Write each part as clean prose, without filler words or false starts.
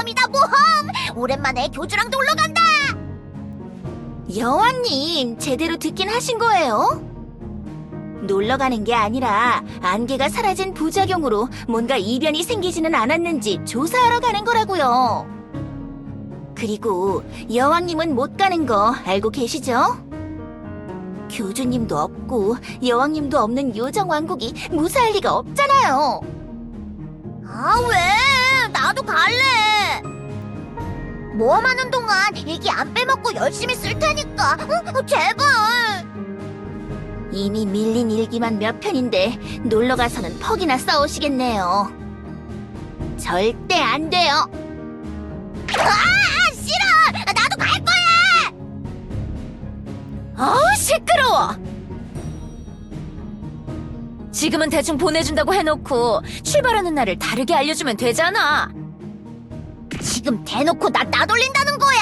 모험이다, 모험! 오랜만에 교주랑 놀러 간다! 여왕님, 제대로 듣긴 하신 거예요? 놀러 가는 게 아니라 안개가 사라진 부작용으로 뭔가 이변이 생기지는 않았는지 조사하러 가는 거라고요. 그리고 여왕님은 못 가는 거 알고 계시죠? 교주님도 없고 여왕님도 없는 요정왕국이 무사할 리가 없잖아요. 아, 왜? 나도 갈래. 모험하는 동안 일기 안 빼먹고 열심히 쓸 테니까. 제발. 이미 밀린 일기만 몇 편인데 놀러 가서는 퍽이나 싸우시겠네요. 절대 안 돼요. 아, 싫어. 나도 갈 거야. 시끄러워. 지금은 대충 보내준다고 해놓고 출발하는 날을 다르게 알려주면 되잖아. 지금 대놓고 나 따돌린다는 거야?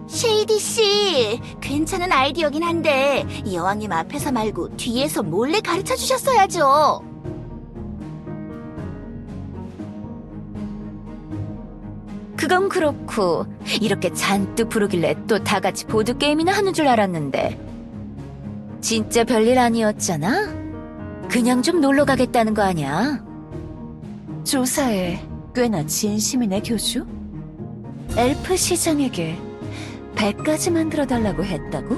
쉐이디 씨, 괜찮은 아이디어긴 한데 여왕님 앞에서 말고 뒤에서 몰래 가르쳐 주셨어야죠. 그건 그렇고 이렇게 잔뜩 부르길래 또 다 같이 보드게임이나 하는 줄 알았는데 진짜 별일 아니었잖아? 그냥 좀 놀러 가겠다는 거 아니야? 조사에 꽤나 진심이네, 교주? 엘프 시장에게 배까지 만들어달라고 했다고?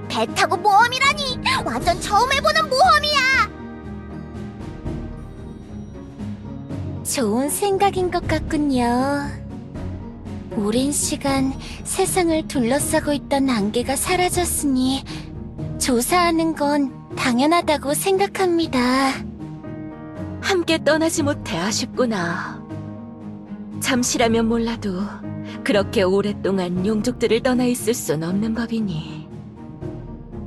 배 타고 모험이라니! 완전 처음 해보는 모험이야! 좋은 생각인 것 같군요. 오랜 시간 세상을 둘러싸고 있던 안개가 사라졌으니 조사하는 건 당연하다고 생각합니다. 함께 떠나지 못해 아쉽구나. 잠시라면 몰라도 그렇게 오랫동안 용족들을 떠나 있을 순 없는 법이니.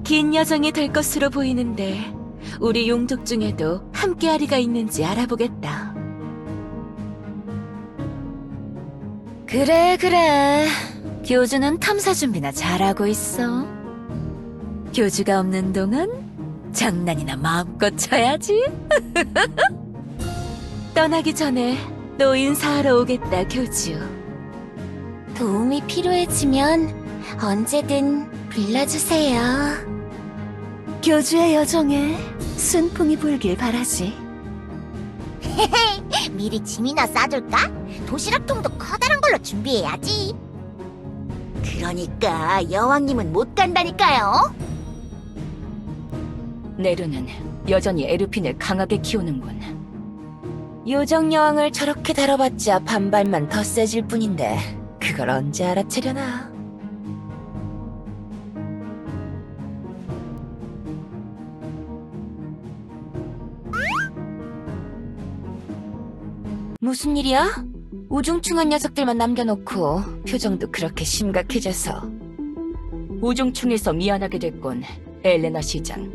긴 여정이 될 것으로 보이는데 우리 용족 중에도 함께하리가 있는지 알아보겠다. 그래. 교주는 탐사 준비나 잘하고 있어. 교주가 없는 동안 장난이나 마음껏 쳐야지. 떠나기 전에 또 인사하러 오겠다, 교주. 도움이 필요해지면 언제든 불러주세요. 교주의 여정에 순풍이 불길 바라지. 미리 짐이나 싸둘까? 도시락통도 커다란 걸로 준비해야지. 그러니까 여왕님은 못 간다니까요. 네루는 여전히 에르핀을 강하게 키우는군. 요정 여왕을 저렇게 다뤄봤자 반발만 더 세질 뿐인데 그걸 언제 알아채려나. 무슨 일이야? 우중충한 녀석들만 남겨놓고 표정도 그렇게 심각해져서. 우중충해서 미안하게 됐군, 엘레나 시장.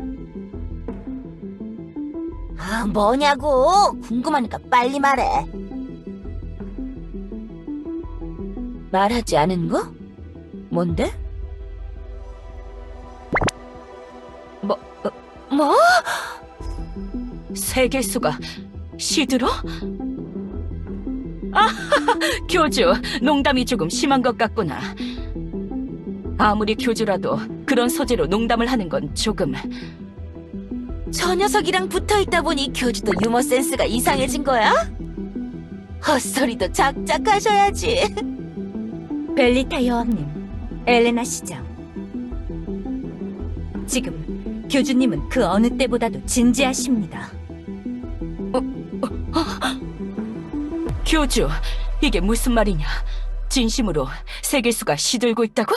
뭐냐고? 궁금하니까 빨리 말해. 말하지 않은 거? 뭔데? 뭐? 세계수가 시들어? 교주, 농담이 조금 심한 것 같구나. 아무리 교주라도 그런 소재로 농담을 하는 건 조금... 저 녀석이랑 붙어있다 보니 교주도 유머 센스가 이상해진 거야? 헛소리도 작작 하셔야지. 벨리타 여왕님, 엘레나 시장. 지금 교주님은 그 어느 때보다도 진지하십니다. 교주, 이게 무슨 말이냐? 진심으로 세계수가 시들고 있다고?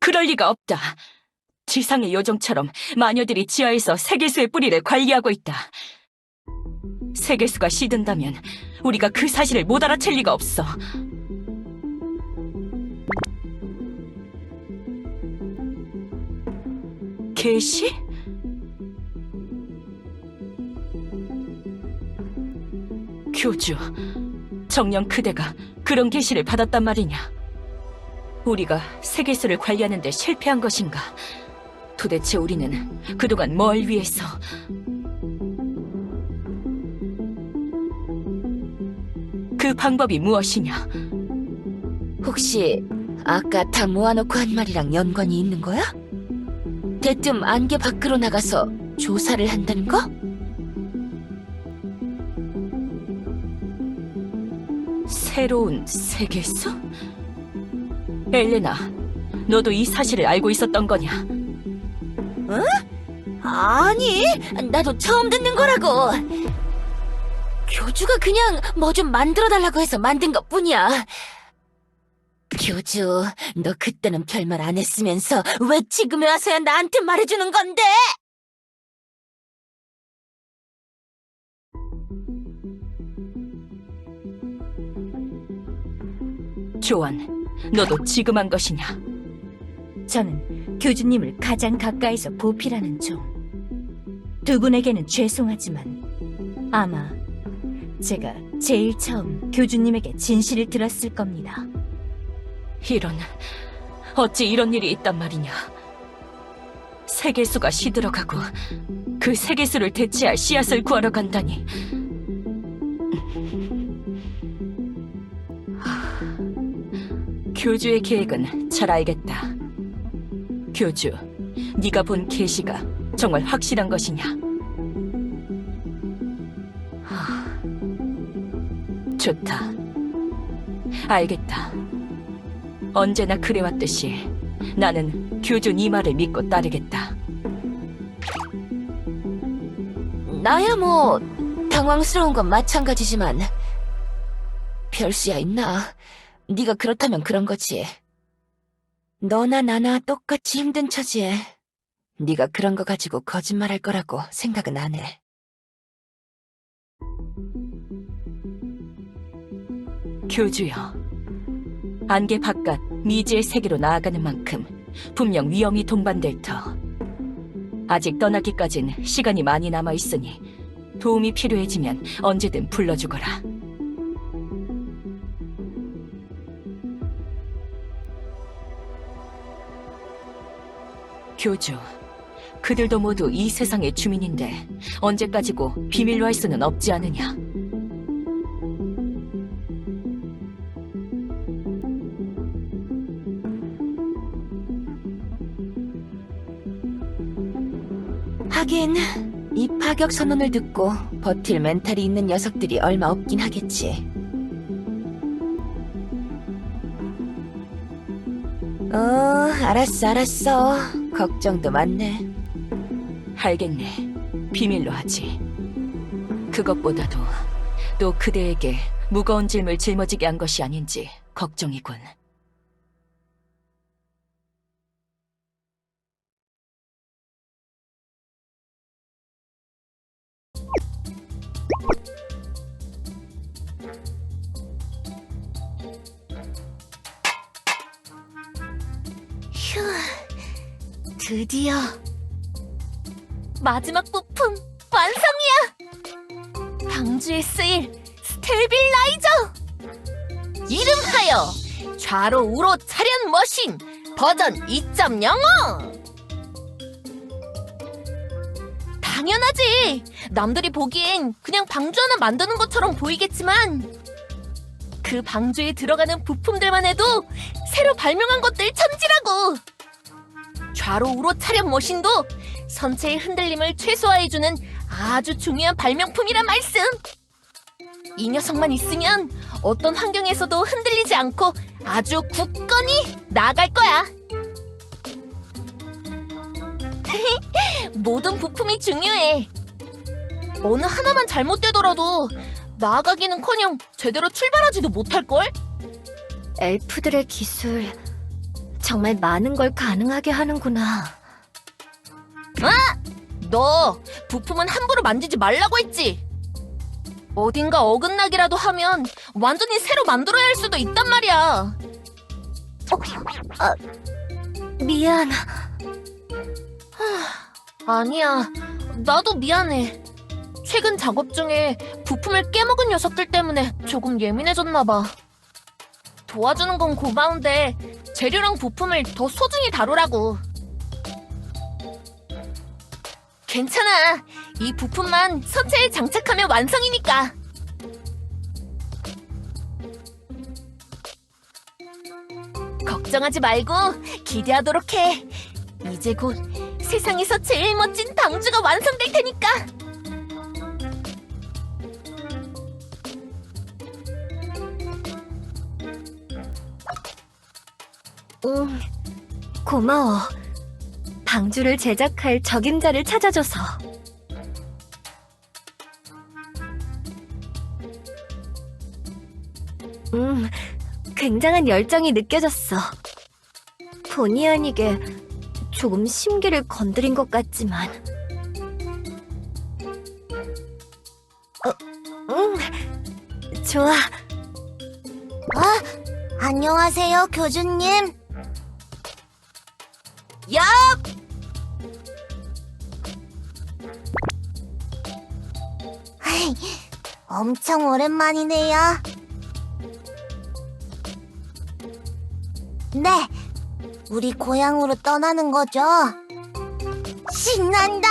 그럴 리가 없다. 지상의 요정처럼 마녀들이 지하에서 세계수의 뿌리를 관리하고 있다. 세계수가 시든다면 우리가 그 사실을 못 알아챌 리가 없어. 계시? 교주, 정녕 그대가 그런 계시를 받았단 말이냐? 우리가 세계수를 관리하는 데 실패한 것인가? 도대체 우리는 그동안 뭘 위해서... 그 방법이 무엇이냐? 혹시 아까 다 모아놓고 한 말이랑 연관이 있는 거야? 대뜸 안개 밖으로 나가서 조사를 한다는 거? 새로운 세계수? 엘레나, 너도 이 사실을 알고 있었던 거냐? 아니, 나도 처음 듣는 거라고. 교주가 그냥 뭐 좀 만들어달라고 해서 만든 것뿐이야. 교주, 너 그때는 별말 안 했으면서 왜 지금에 와서야 나한테 말해주는 건데? 조안, 너도 지금 한 것이냐? 저는 교주님을 가장 가까이서 보필하는 중. 두 분에게는 죄송하지만 아마 제가 제일 처음 교주님에게 진실을 들었을 겁니다. 이런, 어찌 이런 일이 있단 말이냐? 세계수가 시들어가고 그 세계수를 대체할 씨앗을 구하러 간다니. 교주의 계획은 잘 알겠다. 교주, 네가 본 계시가 정말 확실한 것이냐? 좋다. 알겠다. 언제나 그래왔듯이 나는 교주 네 말을 믿고 따르겠다. 나야 뭐 당황스러운 건 마찬가지지만 별수야 있나? 네가 그렇다면 그런 거지. 너나 나나 똑같이 힘든 처지에 네가 그런 거 가지고 거짓말할 거라고 생각은 안 해. 교주여, 안개 바깥 미지의 세계로 나아가는 만큼 분명 위험이 동반될 터. 아직 떠나기까진 시간이 많이 남아있으니 도움이 필요해지면 언제든 불러주거라. 교주, 그들도 모두 이 세상의 주민인데 언제까지고 비밀로 할 수는 없지 않으냐? 하긴 이 파격 선언을 듣고 버틸 멘탈이 있는 녀석들이 얼마 없긴 하겠지. 알았어. 걱정도 많네. 알겠네. 비밀로 하지. 그것보다도 또 그대에게 무거운 짐을 짊어지게 한 것이 아닌지 걱정이군. 휴, 드디어 마지막 부품 완성이야! 방주에 쓰일 스테빌라이저! 이름하여 좌로 우로 차련 머신 버전 2.05! 당연하지! 남들이 보기엔 그냥 방주 하나 만드는 것처럼 보이겠지만 그 방주에 들어가는 부품들만 해도 새로 발명한 것들 천지라고! 좌로 우로 차련 머신도 선체의 흔들림을 최소화해주는 아주 중요한 발명품이란 말씀! 이 녀석만 있으면 어떤 환경에서도 흔들리지 않고 아주 굳건히 나아갈 거야! 모든 부품이 중요해. 어느 하나만 잘못되더라도 나아가기는커녕 제대로 출발하지도 못할걸? 엘프들의 기술 정말 많은 걸 가능하게 하는구나. 너 부품은 함부로 만지지 말라고 했지? 어딘가 어긋나기라도 하면 완전히 새로 만들어야 할 수도 있단 말이야. 미안. 아니야, 나도 미안해. 최근 작업 중에 부품을 깨먹은 녀석들 때문에 조금 예민해졌나 봐. 도와주는 건 고마운데 재료랑 부품을 더 소중히 다루라고. 괜찮아. 이 부품만 서체에 장착하면 완성이니까. 걱정하지 말고 기대하도록 해. 이제 곧 세상에서 제일 멋진 방주가 완성될 테니까. 고마워. 방주를 제작할 적임자를 찾아줘서. 굉장한 열정이 느껴졌어. 본의 아니게 조금 심기를 건드린 것 같지만. 좋아. 안녕하세요, 교주님. 야! 엄청 오랜만이네요. 네, 우리 고향으로 떠나는 거죠? 신난다.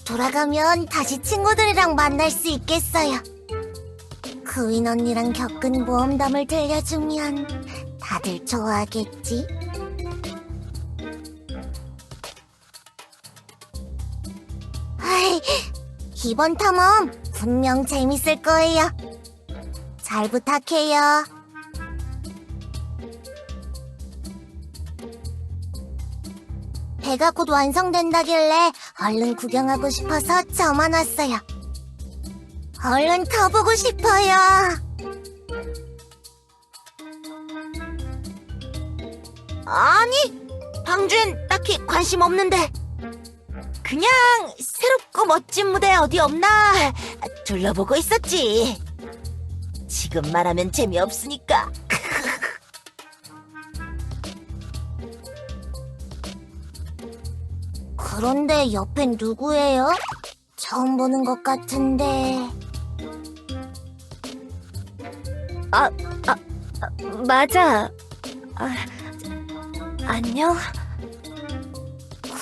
돌아가면 다시 친구들이랑 만날 수 있겠어요. 그윈 언니랑 겪은 모험담을 들려주면 다들 좋아하겠지? 아이, 이번 탐험 분명 재밌을 거예요. 잘 부탁해요. 배가 곧 완성된다길래 얼른 구경하고 싶어서 저만 왔어요. 얼른 타보고 싶어요. 아니, 방주엔 딱히 관심 없는데. 그냥 새롭고 멋진 무대 어디 없나 둘러보고 있었지. 지금 말하면 재미없으니까. 그런데 옆엔 누구예요? 처음 보는 것 같은데. 맞아. 안녕?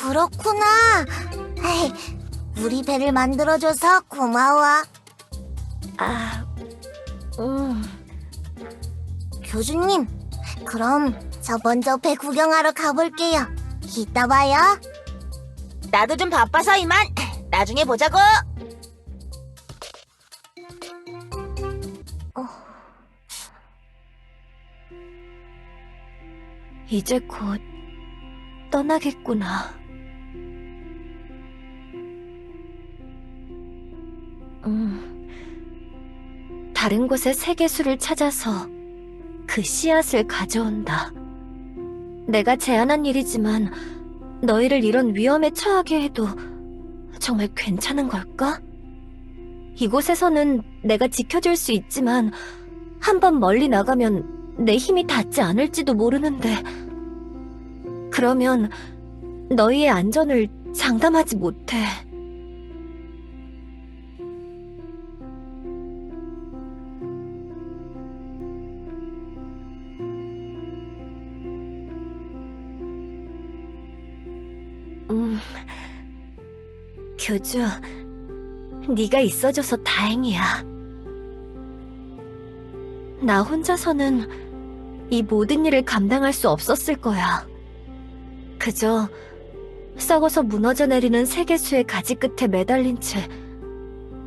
그렇구나. 에이, 우리 배를 만들어줘서 고마워. 교주님, 그럼 저 먼저 배 구경하러 가볼게요. 이따 봐요. 나도 좀 바빠서 이만. 나중에 보자고. 이제 곧 떠나겠구나. 다른 곳의 세계수를 찾아서 그 씨앗을 가져온다. 내가 제안한 일이지만 너희를 이런 위험에 처하게 해도 정말 괜찮은 걸까? 이곳에서는 내가 지켜줄 수 있지만 한번 멀리 나가면 내 힘이 닿지 않을지도 모르는데 그러면 너희의 안전을 장담하지 못해. 교주, 네가 있어줘서 다행이야. 나 혼자서는 이 모든 일을 감당할 수 없었을 거야. 그저 썩어서 무너져 내리는 세계수의 가지 끝에 매달린 채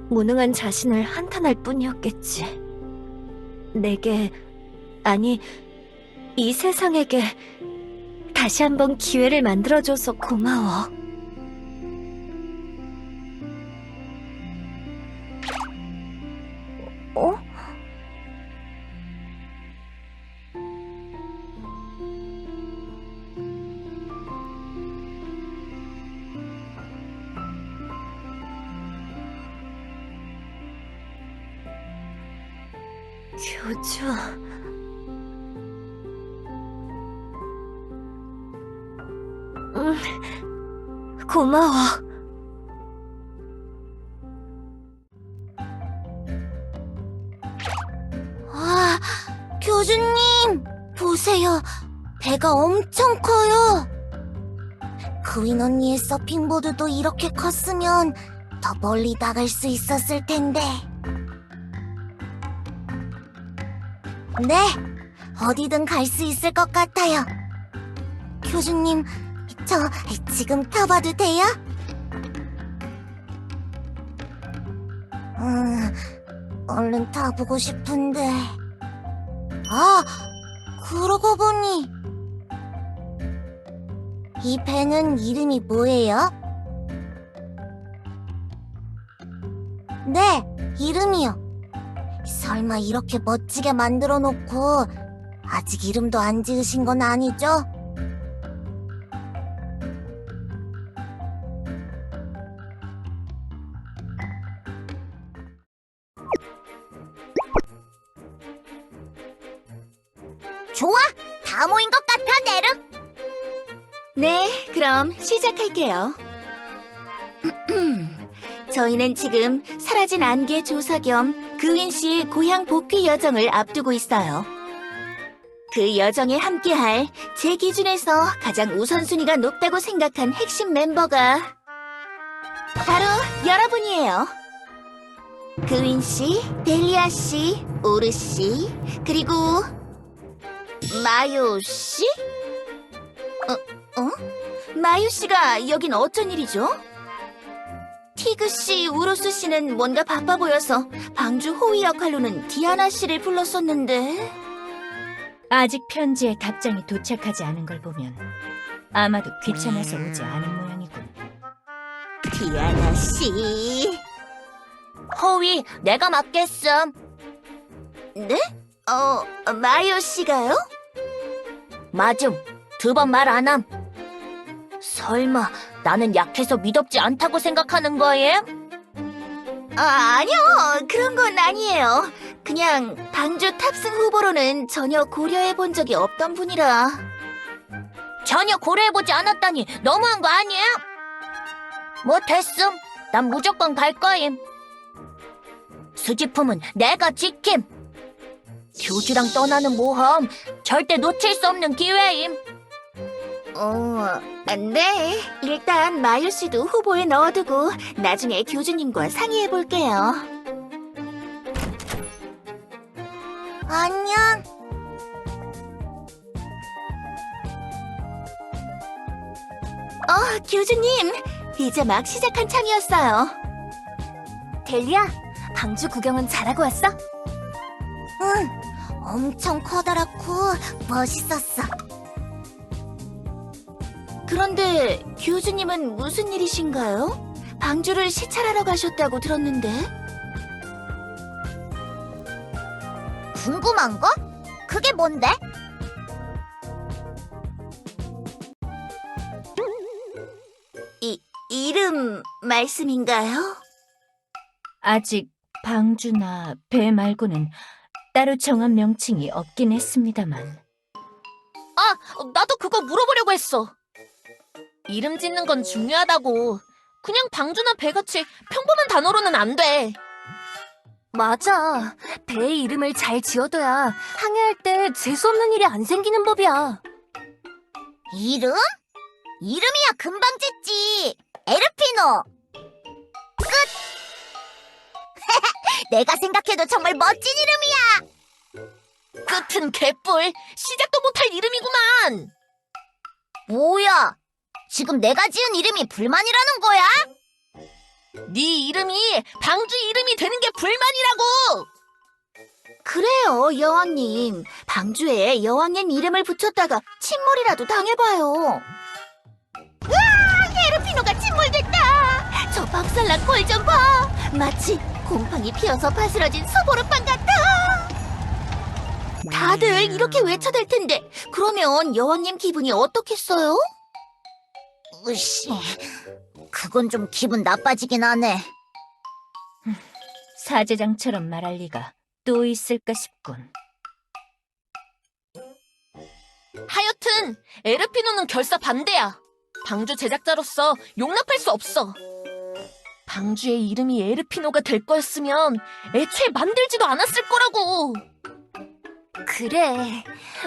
무능한 자신을 한탄할 뿐이었겠지. 내게, 아니, 이 세상에게 다시 한번 기회를 만들어줘서 고마워. 교주... 고마워. 와, 교주님, 보세요. 배가 엄청 커요. 그윈 언니의 서핑보드도 이렇게 컸으면 더 멀리 나갈 수 있었을 텐데. 네, 어디든 갈 수 있을 것 같아요. 교주님, 저 지금 타봐도 돼요? 얼른 타보고 싶은데. 아, 그러고 보니 이 배는 이름이 뭐예요? 네, 이름이요. 설마 이렇게 멋지게 만들어 놓고 아직 이름도 안 지으신 건 아니죠? 좋아! 다 모인 것 같아, 네르! 네, 그럼 시작할게요. 저희는 지금 사라진 안개 조사 겸 그윈 씨의 고향 복귀 여정을 앞두고 있어요. 그 여정에 함께할 제 기준에서 가장 우선순위가 높다고 생각한 핵심 멤버가 바로 여러분이에요. 그윈 씨, 델리아 씨, 오르 씨, 그리고 마요 씨? 마요 씨가 여긴 어쩐 일이죠? 티그 씨, 우루스 씨는 뭔가 바빠 보여서 방주 호위 역할로는 디아나 씨를 불렀었는데. 아직 편지에 답장이 도착하지 않은 걸 보면 아마도 귀찮아서 오지 않은 모양이군. 디아나 씨. 호위 내가 맡겠음. 네? 마요 씨가요? 맞음. 2번 말 안 함. 설마 나는 약해서 미덥지 않다고 생각하는 거예요? 아니요. 그런 건 아니에요. 그냥 방주 탑승 후보로는 전혀 고려해 본 적이 없던 분이라. 전혀 고려해보지 않았다니 너무한 거 아니에요? 뭐 됐음. 난 무조건 갈 거임. 수집품은 내가 지킴. 교주랑 떠나는 모험 절대 놓칠 수 없는 기회임. 네. 일단 마유 씨도 후보에 넣어두고 나중에 교주님과 상의해 볼게요. 안녕. 교주님. 이제 막 시작한 참이었어요. 델리야, 방주 구경은 잘하고 왔어? 응. 엄청 커다랗고 멋있었어. 그런데 교주님은 무슨 일이신가요? 방주를 시찰하러 가셨다고 들었는데. 궁금한 거? 그게 뭔데? 이름 말씀인가요? 아직 방주나 배 말고는 따로 정한 명칭이 없긴 했습니다만. 나도 그거 물어보려고 했어. 이름 짓는 건 중요하다고. 그냥 방주나 배같이 평범한 단어로는 안 돼. 맞아. 배의 이름을 잘 지어둬야 항해할 때 재수없는 일이 안 생기는 법이야. 이름? 이름이야 금방 짓지. 에르피노. 끝. 내가 생각해도 정말 멋진 이름이야. 끝은 개뿔. 시작도 못할 이름이구만. 뭐야? 지금 내가 지은 이름이 불만이라는 거야? 네 이름이 방주 이름이 되는 게 불만이라고. 그래요, 여왕님. 방주에 여왕님 이름을 붙였다가 침몰이라도 당해봐요. 으아! 에르피노가 침몰됐다. 저 박살난 꼴 좀 봐. 마치 곰팡이 피어서 바스러진 소보루빵 같아. 다들 이렇게 외쳐댈 텐데 그러면 여왕님 기분이 어떻겠어요? 으씨, 그건 좀 기분 나빠지긴 하네. 사제장처럼 말할 리가 또 있을까 싶군. 하여튼 에르피노는 결사 반대야. 방주 제작자로서 용납할 수 없어. 방주의 이름이 에르피노가 될 거였으면 애초에 만들지도 않았을 거라고. 그래.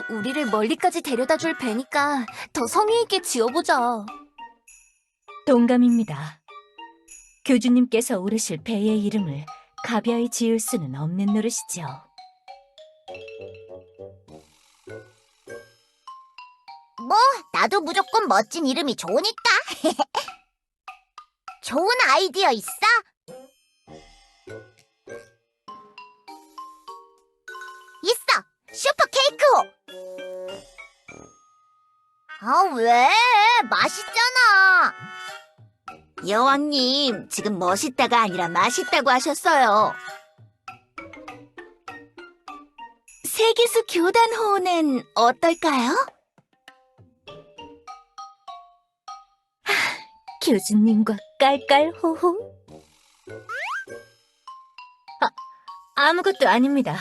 우리를 멀리까지 데려다 줄 배니까 더 성의 있게 지어보자. 동감입니다. 교주님께서 오르실 배의 이름을 가벼이 지을 수는 없는 노릇이죠. 뭐, 나도 무조건 멋진 이름이 좋으니까. 좋은 아이디어 있어? 있어! 슈퍼 케이크호! 아, 왜? 맛있잖아! 여왕님, 지금 멋있다가 아니라 맛있다고 하셨어요. 세계수 교단호는 어떨까요? 교주님과 깔깔호호? 아무것도 아닙니다.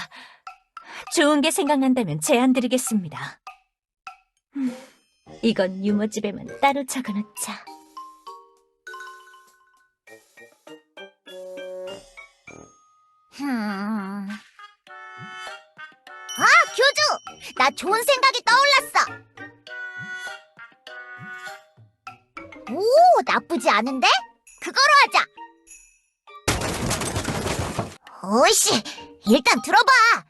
좋은 게 생각난다면 제안 드리겠습니다. 이건 유머집에만 따로 적어놓자. 아, 교주! 나 좋은 생각이 떠올랐어! 오, 나쁘지 않은데? 그거로 하자! 오이씨, 일단 들어봐!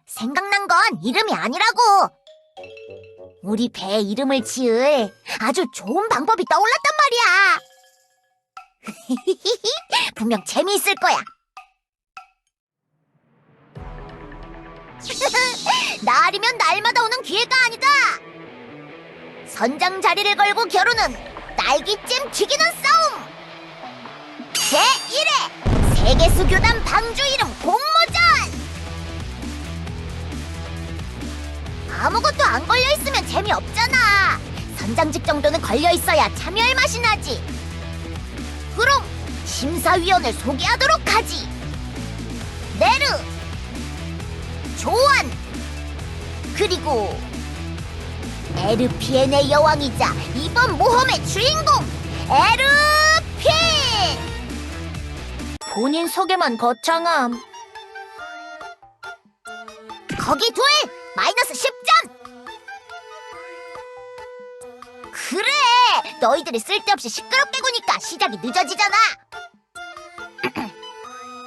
생각난 건 이름이 아니라고! 우리 배에 이름을 지을 아주 좋은 방법이 떠올랐단 말이야! 분명 재미있을 거야! 날이면 날마다 오는 기회가 아니다! 선장 자리를 걸고 겨루는 날개찜 튀기는 싸움! 제1회 세계수교단 방주 이름 공모전! 아무것도 안 걸려있으면 재미없잖아! 선장직 정도는 걸려있어야 참여할 맛이 나지! 그럼 심사위원을 소개하도록 하지! 네르! 조안! 그리고 에르피엔의 여왕이자 이번 모험의 주인공 에르핀! 본인 소개만 거창함. 거기 둘! 마이너스 10점! 그래! 너희들이 쓸데없이 시끄럽게 구니까 시작이 늦어지잖아!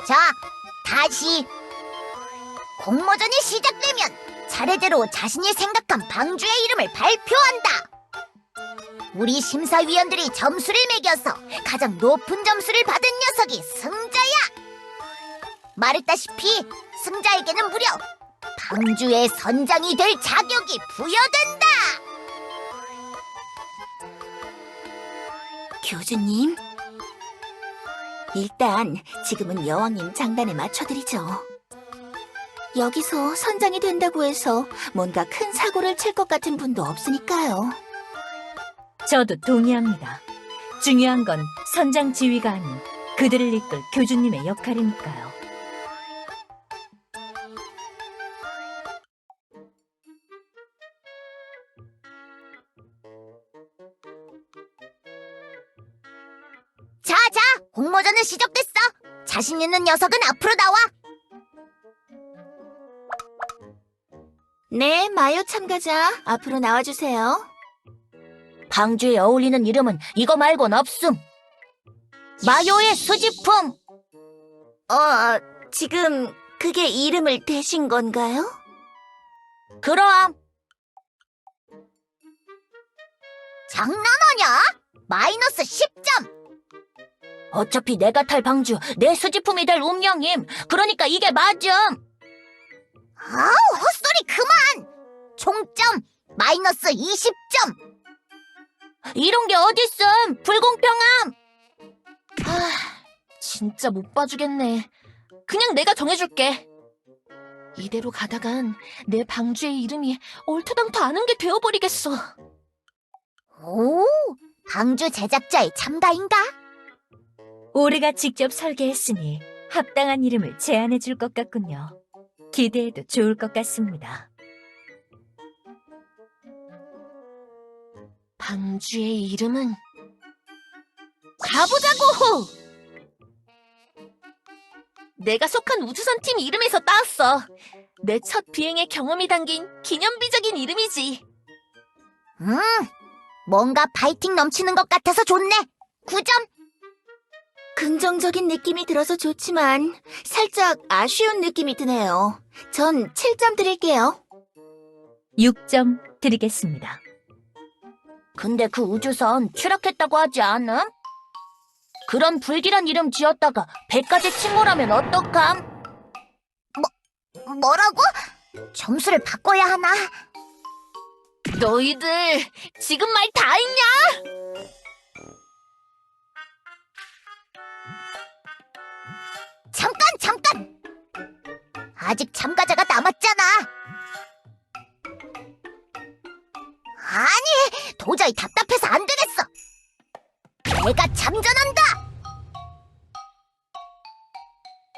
자, 다시! 공모전이 시작되면 차례대로 자신이 생각한 방주의 이름을 발표한다. 우리 심사위원들이 점수를 매겨서 가장 높은 점수를 받은 녀석이 승자야. 말했다시피 승자에게는 무려 방주의 선장이 될 자격이 부여된다. 교주님, 일단 지금은 여왕님 장단에 맞춰드리죠. 여기서 선장이 된다고 해서 뭔가 큰 사고를 칠 것 같은 분도 없으니까요. 저도 동의합니다. 중요한 건 선장 지휘가 아닌 그들을 이끌 교주님의 역할이니까요. 자, 공모전은 시작됐어. 자신 있는 녀석은 앞으로 나와. 네, 마요 참가자 앞으로 나와주세요. 방주에 어울리는 이름은 이거 말곤 없음. 마요의 수집품. 지금 그게 이름을 대신 건가요? 그럼. 장난하냐? 마이너스 10점. 어차피 내가 탈 방주 내 수집품이 될 운명임. 그러니까 이게 맞음. 아우, 헛소리 그만! 총점 마이너스 20점! 이런 게 어딨음! 불공평함! 진짜 못 봐주겠네. 그냥 내가 정해줄게. 이대로 가다간 내 방주의 이름이 얼토당토 않은 게 되어버리겠어. 오, 방주 제작자의 참가인가? 오르가 직접 설계했으니 합당한 이름을 제안해 줄 것 같군요. 기대해도 좋을 것 같습니다. 방주의 이름은 가보자고! 내가 속한 우주선 팀 이름에서 따왔어. 내 첫 비행의 경험이 담긴 기념비적인 이름이지. 뭔가 파이팅 넘치는 것 같아서 좋네. 9점. 긍정적인 느낌이 들어서 좋지만 살짝 아쉬운 느낌이 드네요. 전 7점 드릴게요. 6점 드리겠습니다. 근데 그 우주선 추락했다고 하지 않음? 그런 불길한 이름 지었다가 배까지 침몰하면 어떡함? 뭐라고? 점수를 바꿔야 하나? 너희들 지금 말 다 했냐? 잠깐! 아직 참가자가 남았잖아. 아니, 도저히 답답해서 안 되겠어. 내가 참전한다.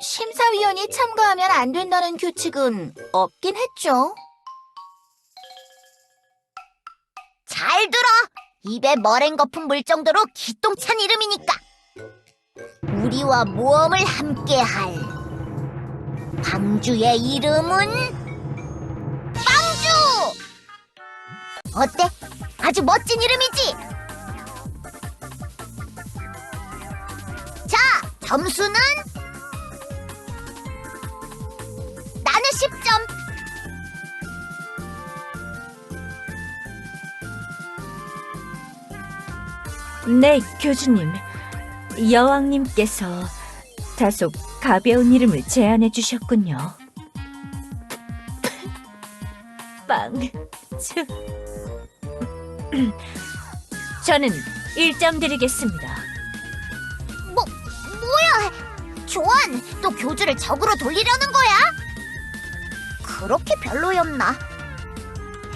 심사위원이 참가하면 안 된다는 규칙은 없긴 했죠. 잘 들어. 입에 머랭 거품 물 정도로 기똥찬 이름이니까. 우리와 모험을 함께할 방주의 이름은 빵주! 어때? 아주 멋진 이름이지? 자, 점수는 나는 10점. 네, 교주님. 여왕님께서 다소 가벼운 이름을 제안해 주셨군요. 빵주. 저는 1점 드리겠습니다. 뭐야? 조안, 또 교주를 적으로 돌리려는 거야? 그렇게 별로였나?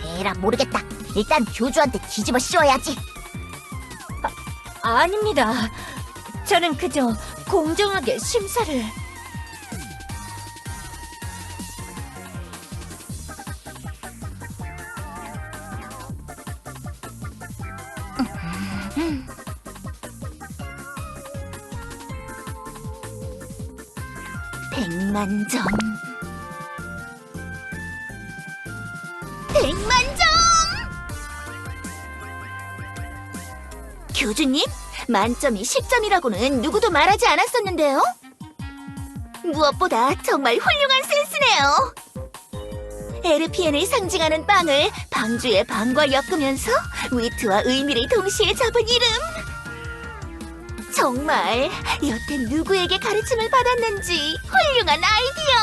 에라, 모르겠다. 일단 교주한테 뒤집어 씌워야지. 아닙니다. 저는 그저 공정하게 심사를... 백만 점. 100만 점! 교주님, 만점이 10점이라고는 누구도 말하지 않았었는데요? 무엇보다 정말 훌륭한 센스네요. 에르피엔을 상징하는 빵을 방주의 방과 엮으면서 위트와 의미를 동시에 잡은 이름. 정말 여태 누구에게 가르침을 받았는지 훌륭한 아이디어.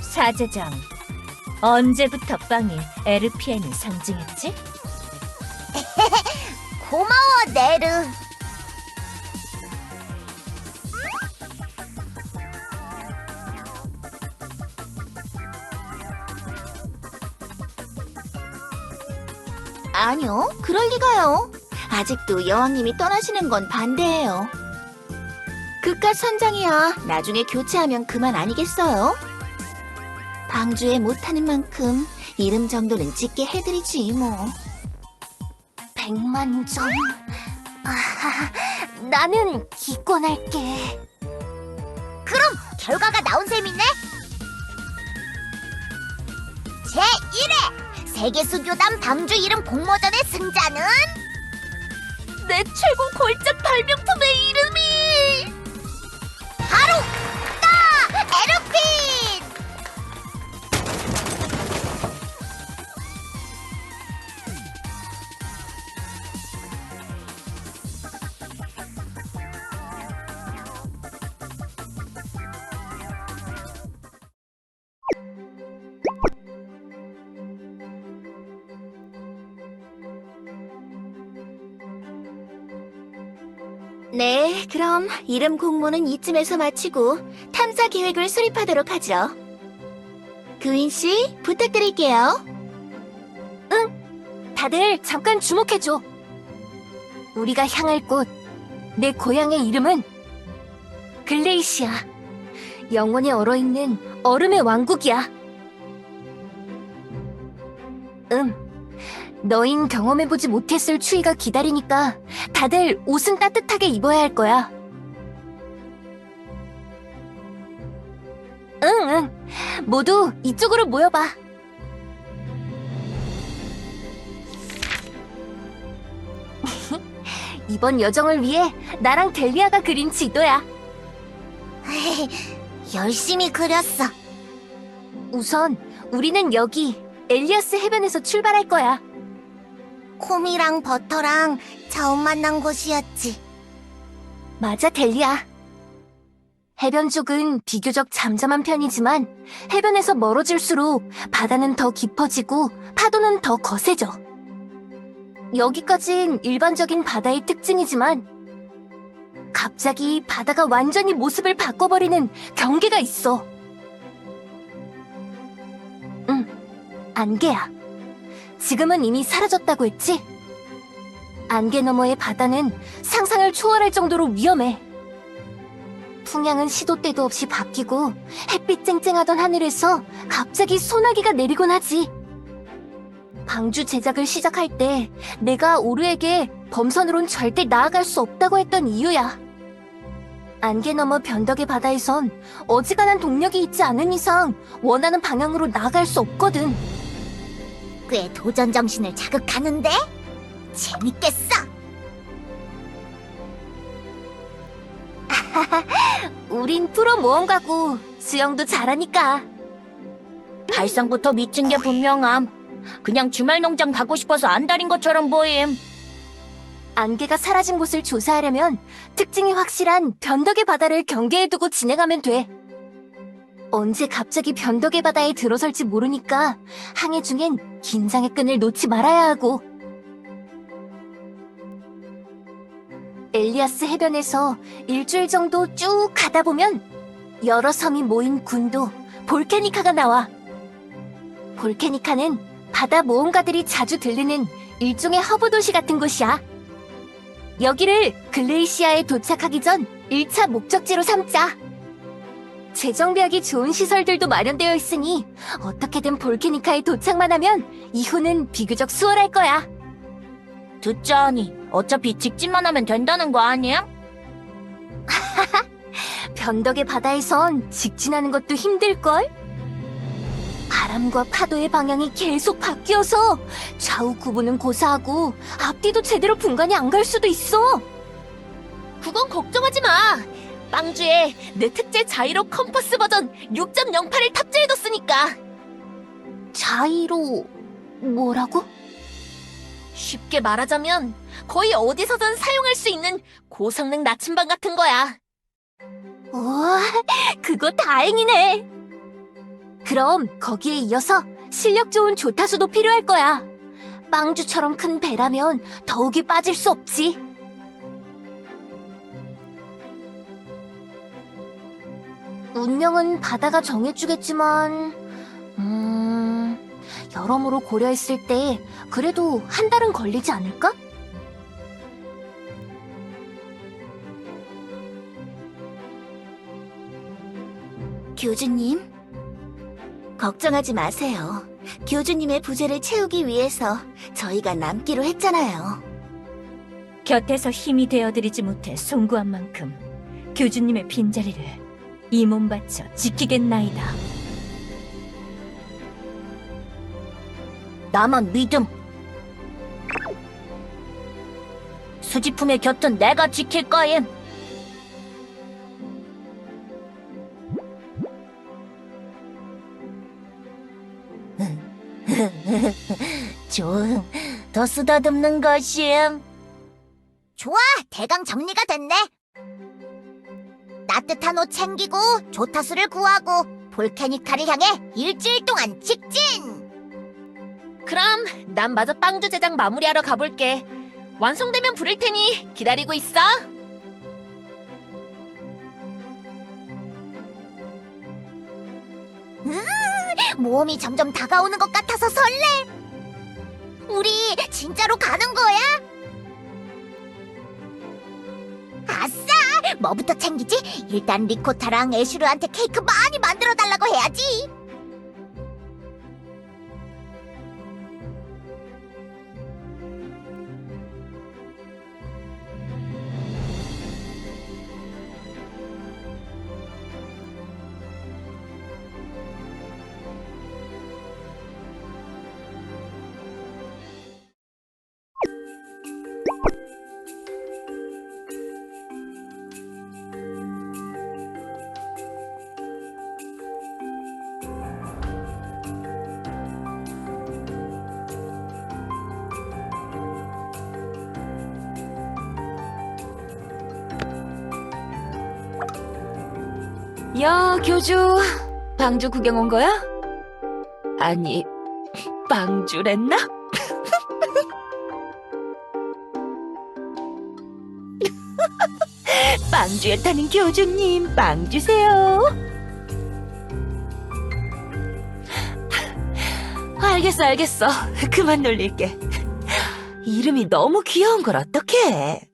사제장, 언제부터 빵이 에르피엔을 상징했지? 고마워, 네르. 아니요, 그럴 리가요. 아직도 여왕님이 떠나시는 건 반대예요. 그깟 선장이야 나중에 교체하면 그만 아니겠어요? 방주에 못하는 만큼 이름 정도는 짓게 해드리지 뭐. 100만 점. 나는 기권할게. 그럼 결과가 나온 셈이네? 제1회 세계수교단 방주 이름 공모전의 승자는 내 최고 걸작 발명품의 이름이 바로 나 에르핀! 네, 그럼 이름 공모는 이쯤에서 마치고 탐사 계획을 수립하도록 하죠. 그윈 씨, 부탁드릴게요. 응, 다들 잠깐 주목해줘. 우리가 향할 곳, 내 고향의 이름은 글레이시아. 영원히 얼어있는 얼음의 왕국이야. 너흰 경험해보지 못했을 추위가 기다리니까 다들 옷은 따뜻하게 입어야 할 거야. 응. 모두 이쪽으로 모여봐. 이번 여정을 위해 나랑 델리아가 그린 지도야. 열심히 그렸어. 우선 우리는 여기 엘리아스 해변에서 출발할 거야. 콤이랑 버터랑 처음 만난 곳이었지. 맞아, 델리아. 해변 쪽은 비교적 잠잠한 편이지만 해변에서 멀어질수록 바다는 더 깊어지고 파도는 더 거세져. 여기까진 일반적인 바다의 특징이지만 갑자기 바다가 완전히 모습을 바꿔버리는 경계가 있어. 안개야. 지금은 이미 사라졌다고 했지? 안개 너머의 바다는 상상을 초월할 정도로 위험해. 풍향은 시도 때도 없이 바뀌고 햇빛 쨍쨍하던 하늘에서 갑자기 소나기가 내리곤 하지. 방주 제작을 시작할 때 내가 오르에게 범선으론 절대 나아갈 수 없다고 했던 이유야. 안개 너머 변덕의 바다에선 어지간한 동력이 있지 않은 이상 원하는 방향으로 나아갈 수 없거든. 꽤 도전 정신을 자극하는데? 재밌겠어. 우린 프로 모험가고 수영도 잘하니까. 발상부터 미친 게 분명함. 그냥 주말 농장 가고 싶어서 안달인 것처럼 보임. 안개가 사라진 곳을 조사하려면 특징이 확실한 변덕의 바다를 경계에 두고 진행하면 돼. 언제 갑자기 변덕의 바다에 들어설지 모르니까 항해 중엔 긴장의 끈을 놓지 말아야 하고. 엘리아스 해변에서 일주일 정도 쭉 가다 보면 여러 섬이 모인 군도 볼케니카가 나와. 볼케니카는 바다 모험가들이 자주 들르는 일종의 허브 도시 같은 곳이야. 여기를 글레이시아에 도착하기 전 1차 목적지로 삼자. 재정비하기 좋은 시설들도 마련되어 있으니 어떻게든 볼케니카에 도착만 하면 이후는 비교적 수월할 거야. 듣자하니 어차피 직진만 하면 된다는 거 아니야? 변덕의 바다에선 직진하는 것도 힘들걸? 바람과 파도의 방향이 계속 바뀌어서 좌우 구분은 고사하고 앞뒤도 제대로 분간이 안 갈 수도 있어. 그건 걱정하지 마. 빵주에 내 특제 자이로 컴퍼스 버전 6.08을 탑재해뒀으니까. 자이로... 뭐라고? 쉽게 말하자면 거의 어디서든 사용할 수 있는 고성능 나침반 같은 거야. 우와, 그거 다행이네. 그럼 거기에 이어서 실력 좋은 조타수도 필요할 거야. 빵주처럼 큰 배라면 더욱이 빠질 수 없지. 운명은 바다가 정해주겠지만, 여러모로 고려했을 때 그래도 한 달은 걸리지 않을까? 교주님, 걱정하지 마세요. 교주님의 부재를 채우기 위해서 저희가 남기로 했잖아요. 곁에서 힘이 되어드리지 못해 송구한 만큼 교주님의 빈자리를 이 몸 바쳐 지키겠나이다. 나만 믿음. 수지품의 곁은 내가 지킬 거임. 좀 더 쓰다듬는 것임. 좋아, 대강 정리가 됐네. 따뜻한 옷 챙기고 조타수를 구하고 볼케니카를 향해 일주일 동안 직진! 그럼 난 마저 빵주 제작 마무리하러 가볼게. 완성되면 부를 테니 기다리고 있어. 모험이 점점 다가오는 것 같아서 설레. 우리 진짜로 가는 거야? 아싸! 뭐부터 챙기지? 일단 리코타랑 애슈르한테 케이크 많이 만들어 달라고 해야지. 야, 교주, 방주 구경 온 거야? 아니, 방주랬나? 빵주에 타는 교주님, 빵 주세요. 알겠어. 그만 놀릴게. 이름이 너무 귀여운 걸 어떡해.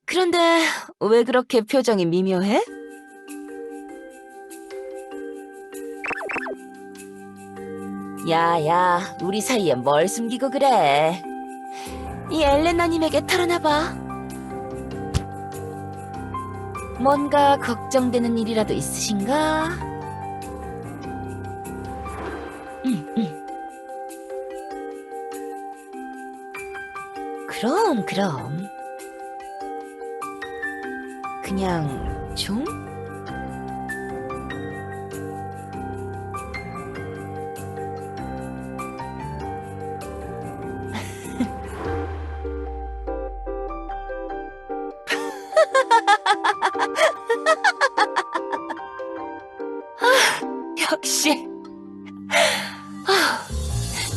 그런데 왜 그렇게 표정이 미묘해? 야, 우리 사이에 뭘 숨기고 그래. 이 엘레나님에게 털어놔봐. 뭔가 걱정되는 일이라도 있으신가? 그럼. 그냥 좀? 역시.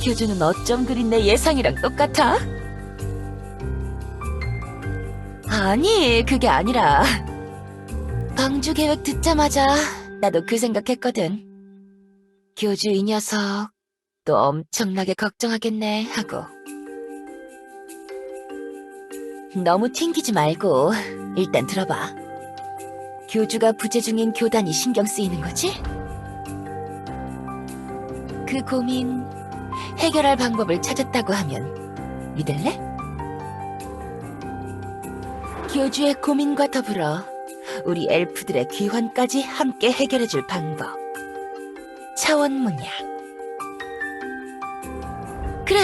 교주는 어쩜 그리 내 예상이랑 똑같아? 아니, 그게 아니라 방주 계획 듣자마자 나도 그 생각했거든. 교주 이 녀석 또 엄청나게 걱정하겠네 하고. 너무 튕기지 말고 일단 들어봐. 교주가 부재 중인 교단이 신경 쓰이는 거지? 그 고민 해결할 방법을 찾았다고 하면 믿을래? 교주의 고민과 더불어 우리 엘프들의 귀환까지 함께 해결해줄 방법. 차원문이야. 그래,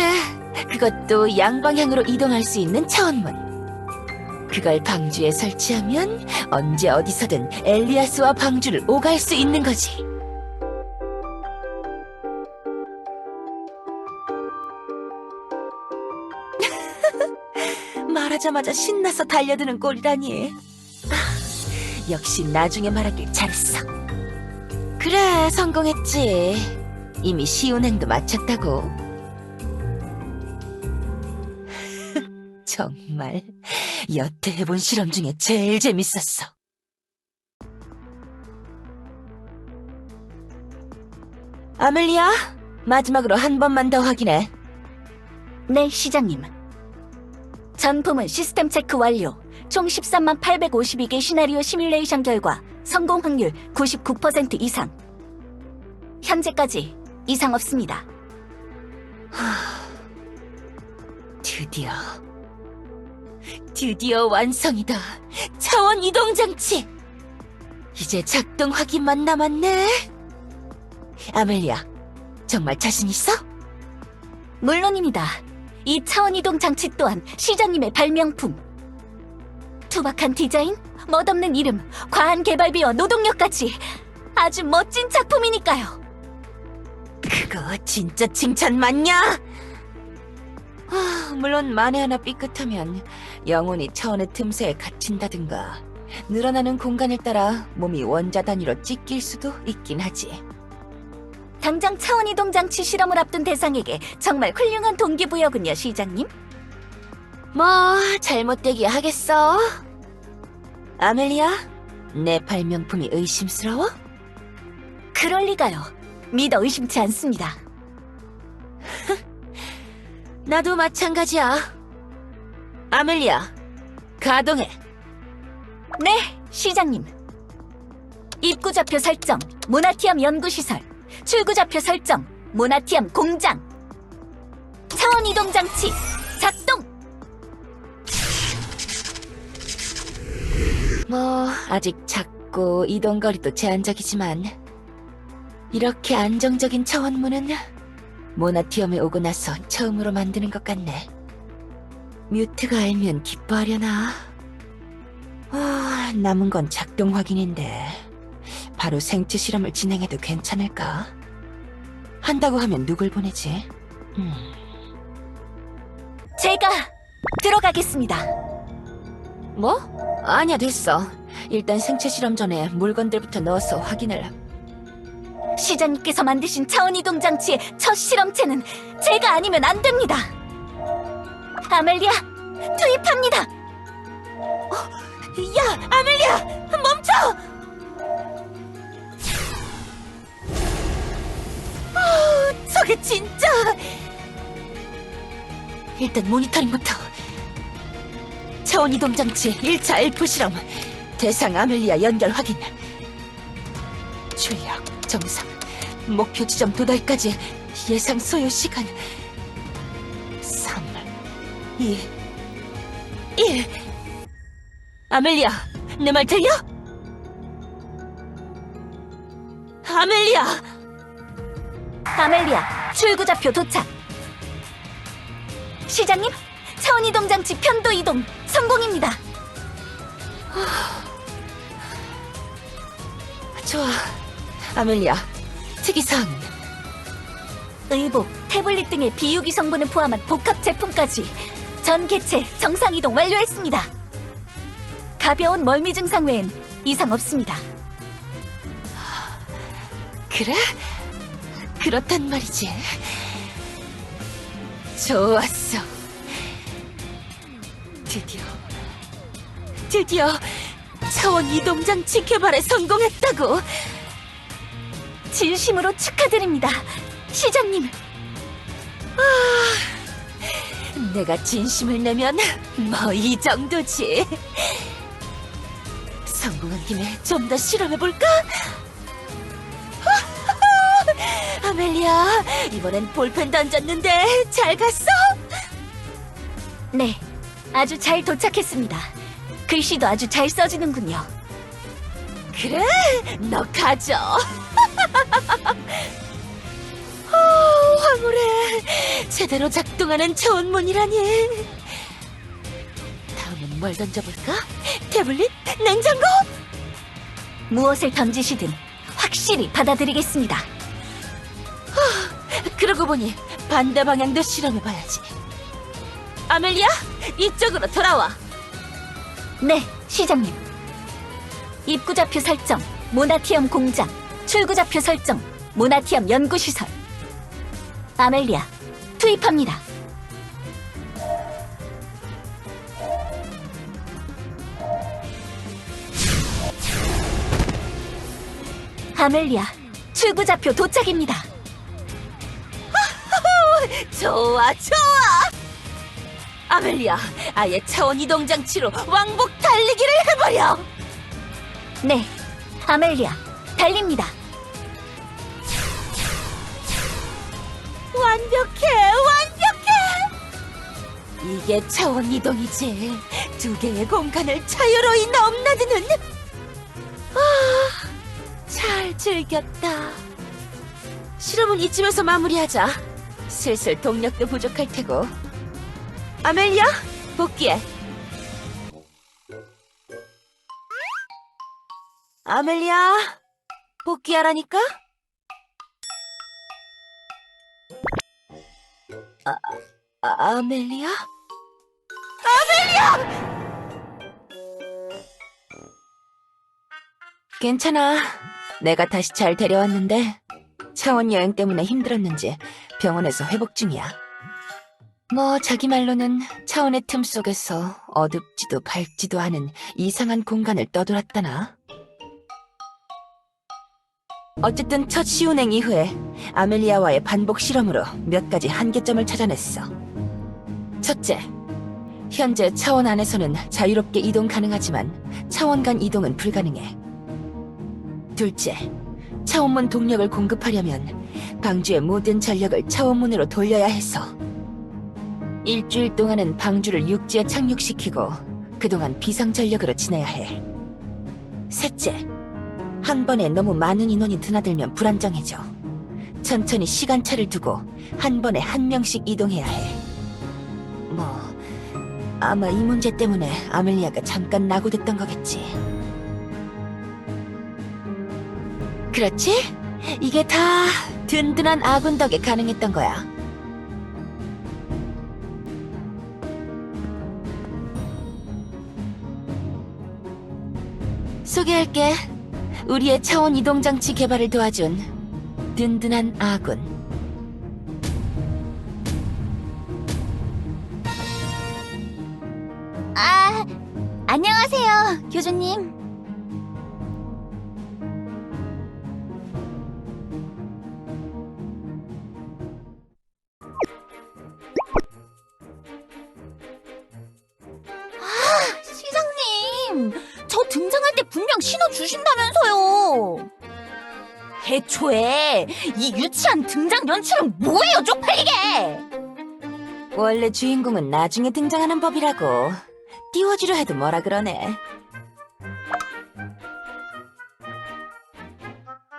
그것도 양방향으로 이동할 수 있는 차원문. 그걸 방주에 설치하면 언제 어디서든 엘리아스와 방주를 오갈 수 있는 거지. 말하자마자 신나서 달려드는 꼴이라니. 역시 나중에 말하길 잘했어. 그래, 성공했지. 이미 시운행도 마쳤다고. 정말 여태 해본 실험 중에 제일 재밌었어. 아멜리아, 마지막으로 한 번만 더 확인해. 네, 시장님. 전품은 시스템 체크 완료. 총 13만 852개 시나리오 시뮬레이션 결과 성공 확률 99% 이상. 현재까지 이상 없습니다. 드디어 완성이다. 차원 이동 장치. 이제 작동 확인만 남았네. 아멜리아, 정말 자신 있어? 물론입니다. 이 차원 이동 장치 또한 시장님의 발명품. 투박한 디자인, 멋없는 이름, 과한 개발비와 노동력까지 아주 멋진 작품이니까요. 그거 진짜 칭찬 맞냐? 물론 만에 하나 삐끗하면 영혼이 차원의 틈새에 갇힌다든가 늘어나는 공간을 따라 몸이 원자 단위로 찢길 수도 있긴 하지. 당장 차원 이동 장치 실험을 앞둔 대상에게 정말 훌륭한 동기부여군요, 시장님. 뭐 잘못되기야 하겠어. 아멜리아, 내 발명품이 의심스러워? 그럴 리가요. 믿어 의심치 않습니다. 나도 마찬가지야. 아멜리아, 가동해. 네, 시장님. 입구 좌표 설정, 모나티엄 연구시설. 출구 좌표 설정, 모나티엄 공장. 차원 이동 장치 작동. 뭐 아직 작고 이동거리도 제한적이지만 이렇게 안정적인 차원문은 모나티엄에 오고 나서 처음으로 만드는 것 같네. 뮤트가 알면 기뻐하려나? 남은 건 작동 확인인데 바로 생체 실험을 진행해도 괜찮을까? 한다고 하면 누굴 보내지? 제가 들어가겠습니다. 뭐? 아니야, 됐어. 일단 생체 실험 전에 물건들부터 넣어서 확인을. 시장님께서 만드신 차원이동 장치의 첫 실험체는 제가 아니면 안 됩니다. 아멜리아, 투입합니다. 야, 아멜리아, 멈춰! 저게 진짜... 일단 모니터링부터. 차원 이동 장치 1차 엘프 실험. 대상 아멜리아 연결 확인. 출력 정상. 목표 지점 도달까지 예상 소요 시간 3, 2, 1. 아멜리아, 내 말 들려? 아멜리아! 아멜리아, 출구좌표 도착. 시장님, 차원이동 장치 편도 이동 성공입니다. 좋아. 아멜리아, 특이사항은? 의복, 태블릿 등의 비유기 성분을 포함한 복합 제품까지 전 개체 정상 이동 완료했습니다. 가벼운 멀미 증상 외엔 이상 없습니다. 그래? 그렇단 말이지. 좋았어. 드디어 차원 이동장치 개발에 성공했다고. 진심으로 축하드립니다, 시장님. 내가 진심을 내면 뭐 이 정도지. 성공한 김에 좀 더 실험해볼까? 아멜리아, 이번엔 볼펜 던졌는데 잘 갔어? 네, 아주 잘 도착했습니다. 글씨도 아주 잘 써지는군요. 그래, 너 가져. 황홀해. 제대로 작동하는 차원문이라니. 다음은 뭘 던져볼까? 태블릿? 냉장고? 무엇을 던지시든 확실히 받아들이겠습니다. 그러고 보니 반대 방향도 실험해봐야지. 아멜리아, 이쪽으로 돌아와. 네, 시장님. 입구좌표 설정, 모나티엄 공장. 출구좌표 설정, 모나티엄 연구시설. 아멜리아, 투입합니다. 아멜리아, 출구좌표 도착입니다. 좋아. 아멜리아, 아예 차원 이동 장치로 왕복 달리기를 해버려. 네, 아멜리아, 달립니다. 완벽해. 이게 차원 이동이지. 두 개의 공간을 자유로이 넘나드는. 잘 즐겼다. 실험은 이쯤에서 마무리하자. 슬슬 동력도 부족할 테고. 아멜리아, 복귀해. 아멜리아, 복귀하라니까? 아멜리아? 괜찮아. 내가 다시 잘 데려왔는데 차원 여행 때문에 힘들었는지 병원에서 회복 중이야. 뭐 자기 말로는 차원의 틈 속에서 어둡지도 밝지도 않은 이상한 공간을 떠돌았다나. 어쨌든 첫 시운행 이후에 아멜리아와의 반복 실험으로 몇 가지 한계점을 찾아냈어. 첫째, 현재 차원 안에서는 자유롭게 이동 가능하지만 차원 간 이동은 불가능해. 둘째, 차원문 동력을 공급하려면 방주의 모든 전력을 차원문으로 돌려야 해서 일주일 동안은 방주를 육지에 착륙시키고 그동안 비상전력으로 지내야 해. 셋째, 한 번에 너무 많은 인원이 드나들면 불안정해져. 천천히 시간차를 두고 한 번에 한 명씩 이동해야 해. 아마 이 문제 때문에 아멜리아가 잠깐 낙오됐던 거겠지. 그렇지? 이게 다 든든한 아군 덕에 가능했던 거야. 소개할게. 우리의 차원 이동장치 개발을 도와준 든든한 아군. 아, 안녕하세요, 교주님. 시장님, 저 등장할 때 분명 신호 주신다면서요. 애초에 이 유치한 등장 연출은 뭐예요, 쪽팔리게! 원래 주인공은 나중에 등장하는 법이라고. 띄워주려 해도 뭐라 그러네.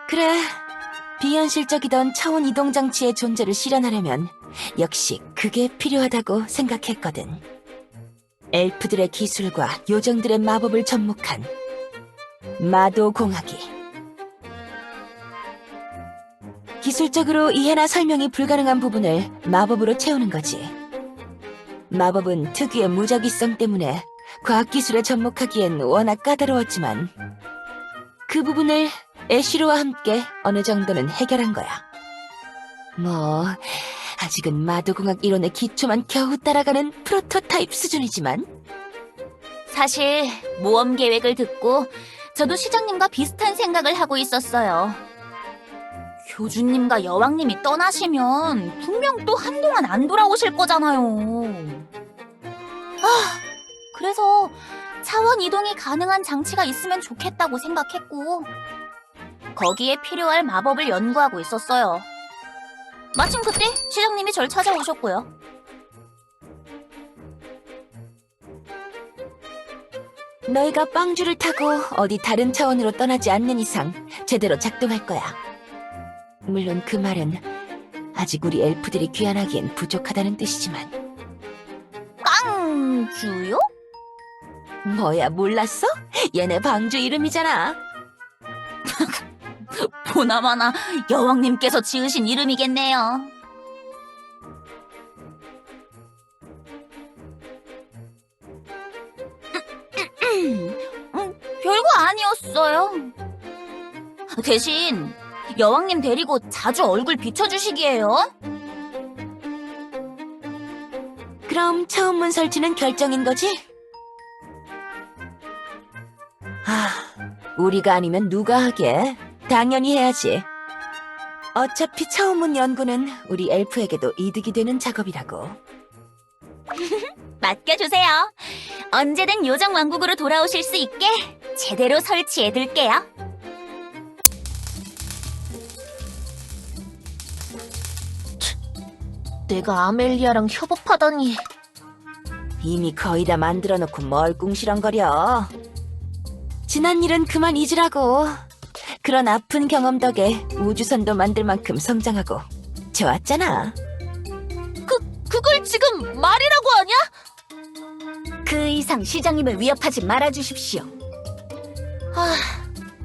그래, 비현실적이던 차원 이동장치의 존재를 실현하려면 역시 그게 필요하다고 생각했거든. 엘프들의 기술과 요정들의 마법을 접목한 마도공학이. 기술적으로 이해나 설명이 불가능한 부분을 마법으로 채우는 거지. 마법은 특유의 무작위성 때문에 과학기술에 접목하기엔 워낙 까다로웠지만 그 부분을 애쉬로와 함께 어느 정도는 해결한 거야. 뭐 아직은 마도공학 이론의 기초만 겨우 따라가는 프로토타입 수준이지만 사실 모험 계획을 듣고 저도 시장님과 비슷한 생각을 하고 있었어요. 교주님과 여왕님이 떠나시면 분명 또 한동안 안 돌아오실 거잖아요. 그래서 차원 이동이 가능한 장치가 있으면 좋겠다고 생각했고 거기에 필요할 마법을 연구하고 있었어요. 마침 그때 시장님이 절 찾아오셨고요. 너희가 빵주를 타고 어디 다른 차원으로 떠나지 않는 이상 제대로 작동할 거야. 물론 그 말은 아직 우리 엘프들이 귀환하기엔 부족하다는 뜻이지만. 빵주요? 뭐야, 몰랐어? 얘네 방주 이름이잖아. 보나마나 여왕님께서 지으신 이름이겠네요. 별거 아니었어요. 대신 여왕님 데리고 자주 얼굴 비춰주시기에요. 그럼 차원문 설치는 결정인 거지? 우리가 아니면 누가 하게? 당연히 해야지. 어차피 차원문 연구는 우리 엘프에게도 이득이 되는 작업이라고. 맡겨주세요. 언제든 요정 왕국으로 돌아오실 수 있게 제대로 설치해둘게요. 내가 아멜리아랑 협업하다니. 이미 거의 다 만들어 놓고 뭘 꿍시렁거려. 지난 일은 그만 잊으라고. 그런 아픈 경험 덕에 우주선도 만들 만큼 성장하고 좋았잖아. 그걸 지금 말이라고 하냐? 그 이상 시장님을 위협하지 말아주십시오.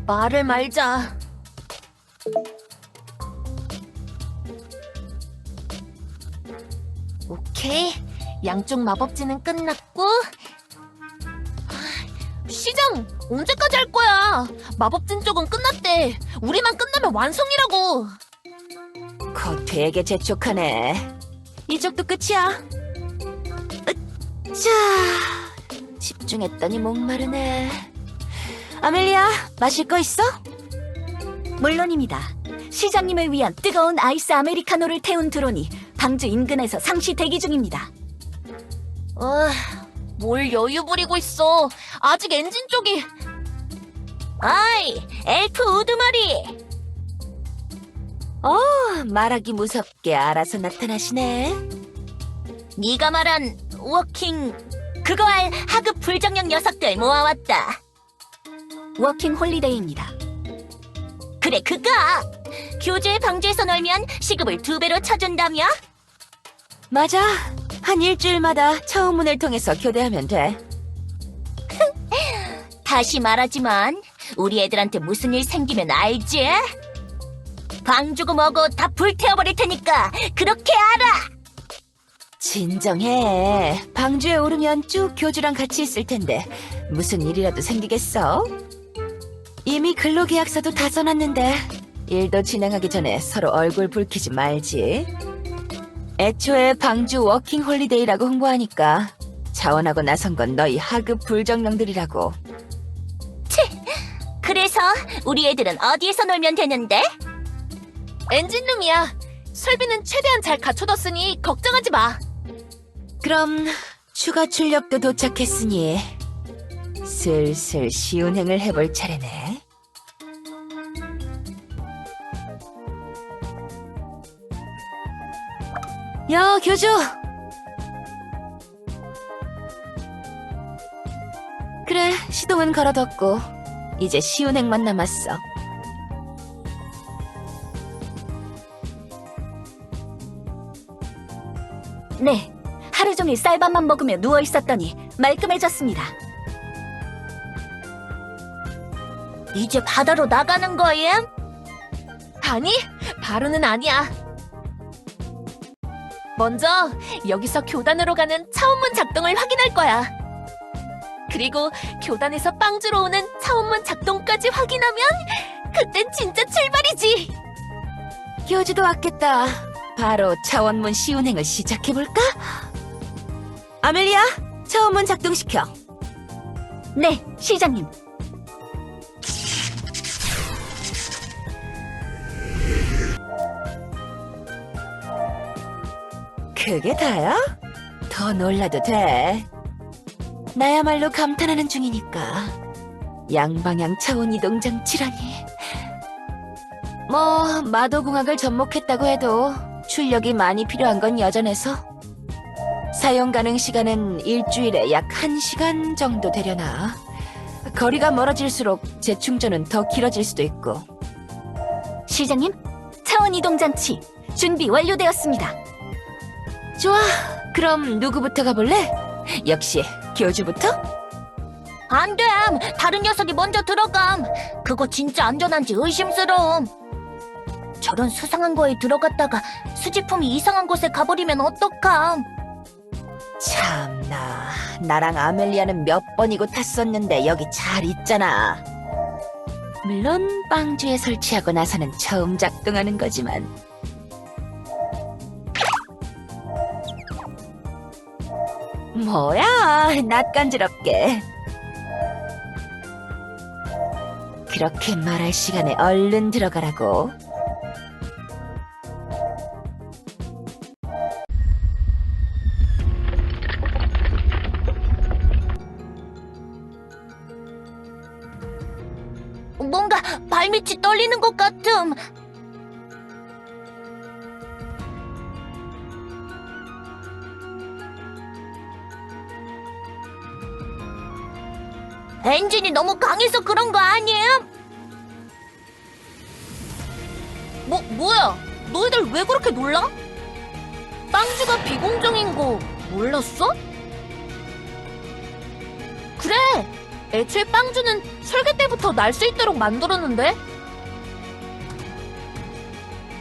말을 말자. 오케이. 양쪽 마법진은 끝났고. 시장, 언제까지 할 거야? 마법진 쪽은 끝났대. 우리만 끝나면 완성이라고. 거 되게 재촉하네. 이쪽도 끝이야. 자, 집중했더니 목마르네. 아멜리아, 마실 거 있어? 물론입니다. 시장님을 위한 뜨거운 아이스 아메리카노를 태운 드론이 방주 인근에서 상시 대기 중입니다. 뭘 여유 부리고 있어. 아직 엔진 쪽이... 아이, 엘프 우두머리! 말하기 무섭게 알아서 나타나시네. 네가 말한 워킹... 그거 할 하급 불정령 녀석들 모아왔다. 워킹 홀리데이입니다. 그래, 그거! 교주의 방주에서 놀면 시급을 2배로 쳐준다며? 맞아. 한 일주일마다 차원문을 통해서 교대하면 돼. 다시 말하지만 우리 애들한테 무슨 일 생기면 알지? 방주고 뭐고 다 불태워버릴 테니까 그렇게 알아! 진정해. 방주에 오르면 쭉 교주랑 같이 있을 텐데 무슨 일이라도 생기겠어? 이미 근로계약서도 다 써놨는데 일도 진행하기 전에 서로 얼굴 붉히지 말지. 애초에 방주 워킹 홀리데이라고 홍보하니까 자원하고 나선 건 너희 하급 불정령들이라고. 그래서 우리 애들은 어디에서 놀면 되는데? 엔진룸이야. 설비는 최대한 잘 갖춰뒀으니 걱정하지 마. 그럼 추가 출력도 도착했으니 슬슬 시운행을 해볼 차례네. 야, 교주! 그래, 시동은 걸어뒀고 이제 시운행만 남았어. 네, 하루 종일 쌀밥만 먹으며 누워 있었더니 말끔해졌습니다. 이제 바다로 나가는 거예요? 아니, 바로는 아니야. 먼저 여기서 교단으로 가는 차원문 작동을 확인할 거야. 그리고 교단에서 빵주로 오는 차원문 작동까지 확인하면 그땐 진짜 출발이지. 교주도 왔겠다. 바로 차원문 시운행을 시작해볼까? 아멜리아, 차원문 작동시켜. 네, 시장님. 그게 다야? 더 놀라도 돼. 나야말로 감탄하는 중이니까. 양방향 차원 이동 장치라니. 뭐 마도공학을 접목했다고 해도 출력이 많이 필요한 건 여전해서. 사용 가능 시간은 일주일에 약 1시간 정도 되려나. 거리가 멀어질수록 재충전은 더 길어질 수도 있고. 시장님, 차원 이동 장치 준비 완료되었습니다. 좋아, 그럼 누구부터 가볼래? 역시 교주부터? 안 됨! 다른 녀석이 먼저 들어감! 그거 진짜 안전한지 의심스러움! 저런 수상한 거에 들어갔다가 수집품이 이상한 곳에 가버리면 어떡함! 참나, 나랑 아멜리아는 몇 번이고 탔었는데 여기 잘 있잖아. 물론 빵주에 설치하고 나서는 처음 작동하는 거지만. 뭐야, 낯간지럽게. 그렇게 말할 시간에 얼른 들어가라고. 뭔가 발밑이 떨리는 것 같음! 엔진이 너무 강해서 그런 거 아니에요? 뭐야? 너희들 왜 그렇게 놀라? 빵주가 비공정인 거 몰랐어? 그래, 애초에 빵주는 설계 때부터 날 수 있도록 만들었는데?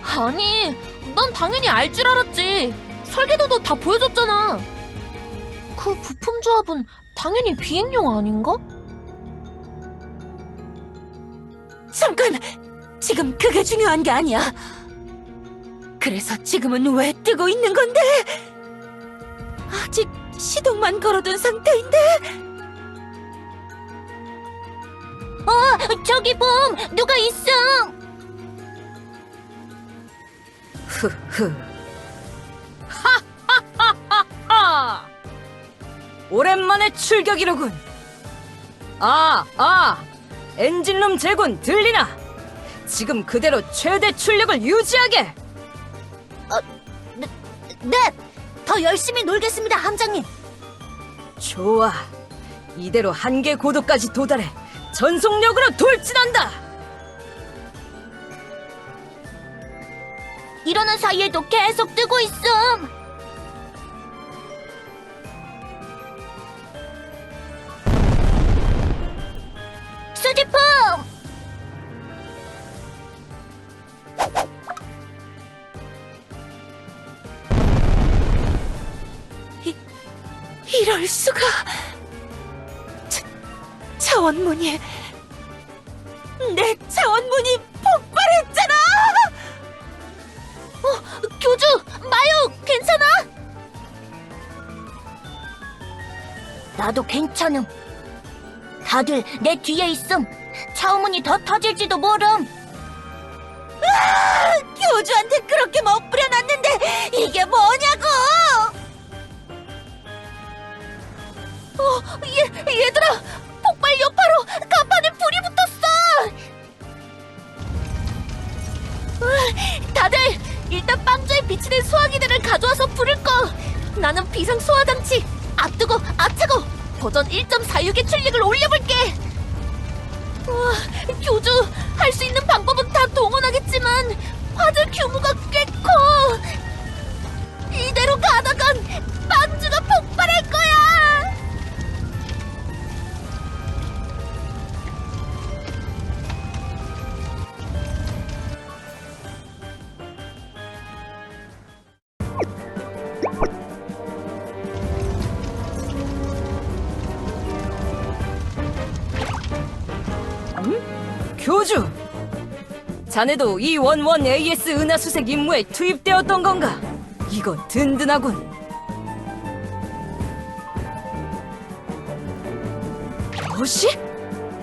아니, 난 당연히 알 줄 알았지. 설계도도 다 보여줬잖아. 그 부품 조합은 당연히 비행용 아닌가? 잠깐! 지금 그게 중요한 게 아니야. 그래서 지금은 왜 뜨고 있는 건데? 아직 시동만 걸어둔 상태인데? 저기 봄! 누가 있어! 흐흐. 하하하하하! 오랜만에 출격이로군. 엔진룸 제군 들리나? 지금 그대로 최대 출력을 유지하게. 네! 더 열심히 놀겠습니다, 함장님! 좋아. 이대로 한계 고도까지 도달해 전속력으로 돌진한다. 이러는 사이에도 계속 뜨고 있음! 수집품! 이럴 수가. 차원문이 내 차원문이 폭발했잖아! 교주, 마요, 괜찮아? 나도 괜찮음. 다들 내 뒤에 있음. 차원문이 더 터질지도 모름. 교주한테 그렇게 멋부려놨는데 이게 뭐냐고! 얘들아, 폭발 여파로 간판에 불이 붙었어. 다들 일단 빵조에 비치된 소화기들을 가져와서 불을 꺼. 나는 비상 소화장치 앞두고 앞차고 버전 1.46의 출력을 올려볼게. 교주, 할 수 있는 방법은 다 동원하겠지만 화재 규모가 꽤 커. 이대로 가다간 빵주가 폭발할 거야. 교주! 자네도 E11 AS 은하수색 임무에 투입되었던 건가? 이거 든든하군. 뭐시?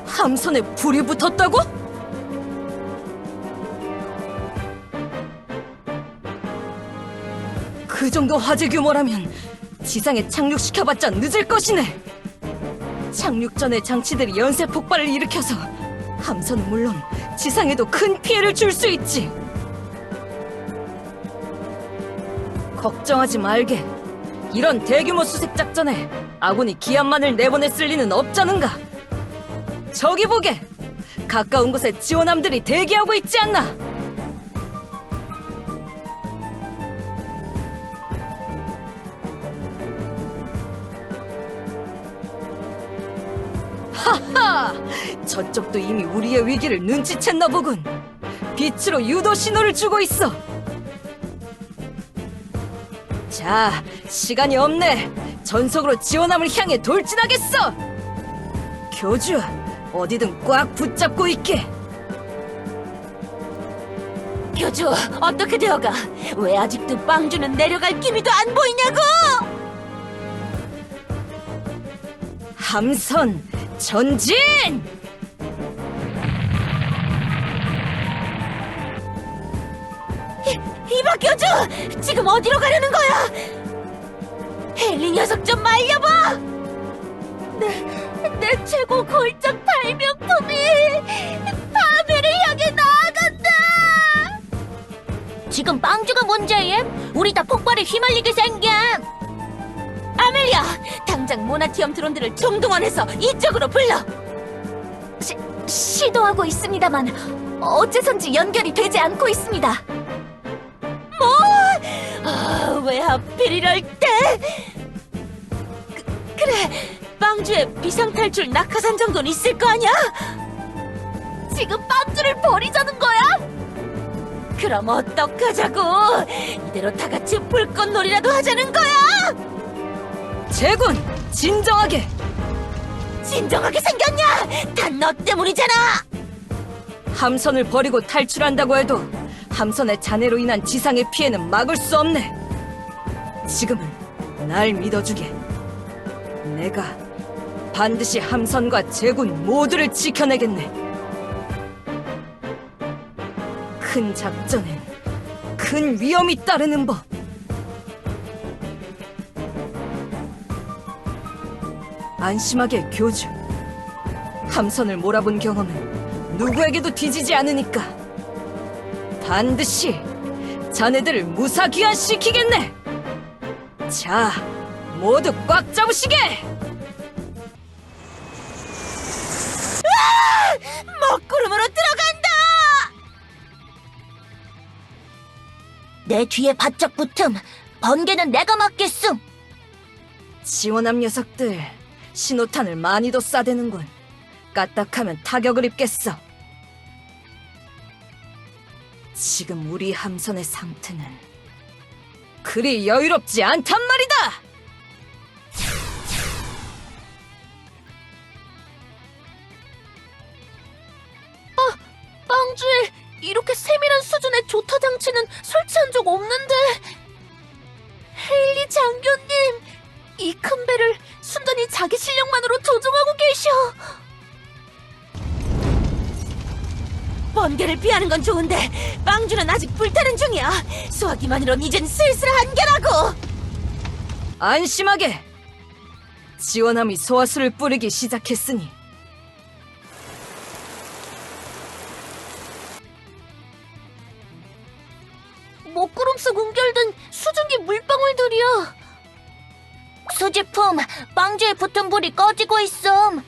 함선에 불이 붙었다고? 그 정도 화재 규모라면 지상에 착륙시켜봤자 늦을 것이네. 착륙 전에 장치들이 연쇄 폭발을 일으켜서 함선은 물론 지상에도 큰 피해를 줄 수 있지. 걱정하지 말게. 이런 대규모 수색 작전에 아군이 기합만을 내보냈을 리는 없자는가. 저기 보게! 가까운 곳에 지원함들이 대기하고 있지 않나? 하하! 저쪽도 이미 우리의 위기를 눈치챘나 보군. 빛으로 유도 신호를 주고 있어. 자, 시간이 없네. 전속으로 지원함을 향해 돌진하겠어. 교주, 어디든 꽉 붙잡고 있게. 교주, 어떻게 되어가? 왜 아직도 빵주는 내려갈 기미도 안 보이냐고! 함선 전진! 이봐, 교주! 지금 어디로 가려는 거야? 헨리 녀석 좀 말려봐! 내 최고 골적 발명품이 파멸을 향해 나아간다. 지금 빵주가 문제임? 우리 다 폭발에 휘말리게 생김. 아멜리아! 당장 모나티엄 드론들을 총동원해서 이쪽으로 불러! 시도하고 있습니다만 어째선지 연결이 되지 않고 있습니다. 왜 하필 이럴 때? 그래, 빵주에 비상탈출 낙하산 정도는 있을 거 아니야? 지금 빵주를 버리자는 거야? 그럼 어떡하자고? 이대로 다 같이 불꽃놀이라도 하자는 거야? 제군! 진정하게! 진정하게 생겼냐? 다 너 때문이잖아! 함선을 버리고 탈출한다고 해도 함선의 잔해로 인한 지상의 피해는 막을 수 없네. 지금은 날 믿어주게. 내가 반드시 함선과 제군 모두를 지켜내겠네. 큰 작전엔 큰 위험이 따르는 법. 안심하게, 교주. 함선을 몰아본 경험은 누구에게도 뒤지지 않으니까 반드시 자네들을 무사귀환시키겠네. 자, 모두 꽉 잡으시게! 먹구름으로 들어간다! 내 뒤에 바짝 붙음. 번개는 내가 맡겠음. 지원함 녀석들, 신호탄을 많이도 쏴대는군. 까딱하면 타격을 입겠어. 지금 우리 함선의 상태는 그리 여유롭지 않단 말이다! 이렇게 세밀한 수준의 조타 장치는 설치한 적 없는데. 헤일리 장교님, 이 큰 배를 순전히 자기 실력만으로 조종하고 계셔. 번개를 피하는 건 좋은데 빵주는 아직 불타는 중이야. 수화기만으론 이젠 슬슬 한계라고. 안심하게! 지원함이 소화수를 뿌리기 시작했으니 먹구름 속 웅결된 수증기 물방울들이야. 수지품, 빵주에 붙은 불이 꺼지고 있음.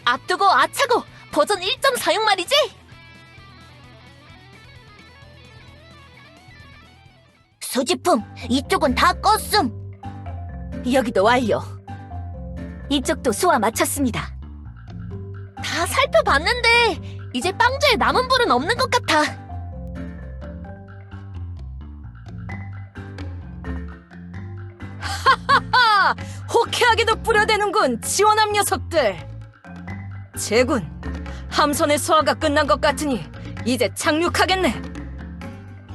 아뜨고 아차고 버전 1.46 말이지? 수지품, 이쪽은 다 껐음. 여기도 완료. 이쪽도 소화 마쳤습니다. 다 살펴봤는데 이제 빵주에 남은 불은 없는 것 같아. 호쾌하게도 뿌려대는군, 지원함 녀석들! 제군, 함선의 소화가 끝난 것 같으니 이제 착륙하겠네.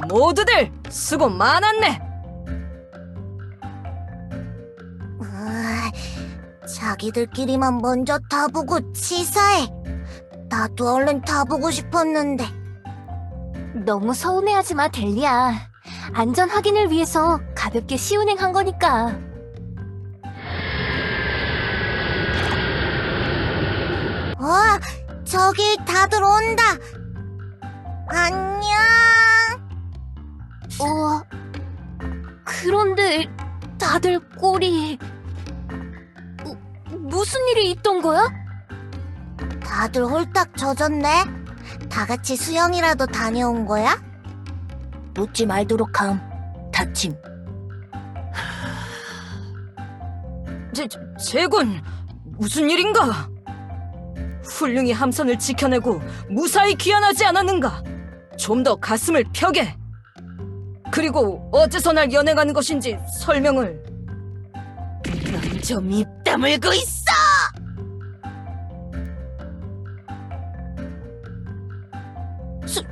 모두들 수고 많았네. 자기들끼리만 먼저 타보고 치사해. 나도 얼른 타보고 싶었는데. 너무 서운해하지 마, 델리야. 안전 확인을 위해서 가볍게 시운행한 거니까. 저기 다들 온다. 안녕. 그런데 다들 꼴이... 무슨 일이 있던 거야? 다들 홀딱 젖었네. 다 같이 수영이라도 다녀온 거야? 묻지 말도록 함. 다침. 제군, 무슨 일인가? 훌륭히 함선을 지켜내고 무사히 귀환하지 않았는가? 좀 더 가슴을 펴게. 그리고 어째서 날 연행하는 것인지 설명을. 넌 좀 입 다물고 있어.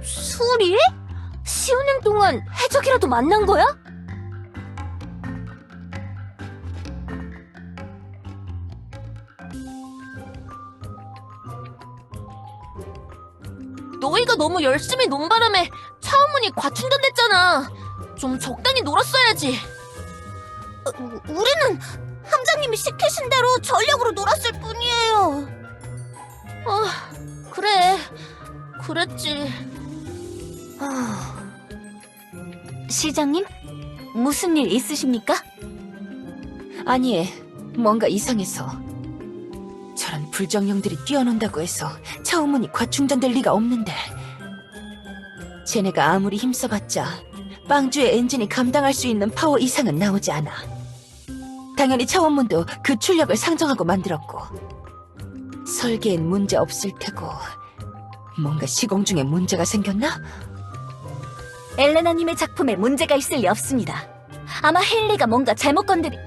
술이? 시운행 동안 해적이라도 만난 거야? 너희가 너무 열심히 논 바람에 차원문이 과충전됐잖아. 좀 적당히 놀았어야지. 우리는 함장님이 시키신 대로 전력으로 놀았을 뿐이에요. 그래. 그랬지. 시장님, 무슨 일 있으십니까? 아니, 뭔가 이상해서. 저런 불정령들이 뛰어논다고 해서 차원문이 과충전될 리가 없는데. 쟤네가 아무리 힘써봤자 빵주의 엔진이 감당할 수 있는 파워 이상은 나오지 않아. 당연히 차원문도 그 출력을 상정하고 만들었고. 설계엔 문제 없을 테고. 뭔가 시공 중에 문제가 생겼나? 엘레나님의 작품에 문제가 있을 리 없습니다. 아마 헨리가 뭔가 잘못 건드리...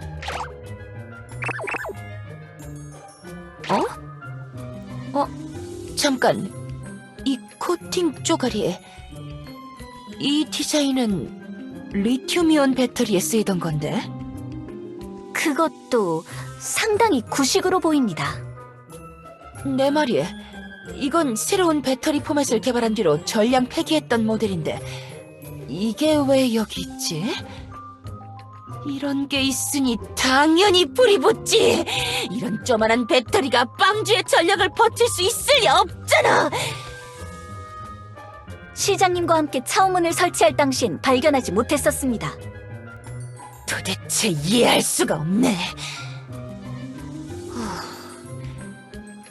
잠깐, 이 코팅 쪼가리에 이 디자인은 리튬이온 배터리에 쓰이던 건데? 그것도 상당히 구식으로 보입니다. 내 말이, 이건 새로운 배터리 포맷을 개발한 뒤로 전량 폐기했던 모델인데 이게 왜 여기 있지? 이런 게 있으니 당연히 불이 붙지. 이런 쪼만한 배터리가 빵주의 전력을 버틸 수 있을 리 없잖아. 시장님과 함께 차원문을 설치할 당시엔 발견하지 못했었습니다. 도대체 이해할 수가 없네.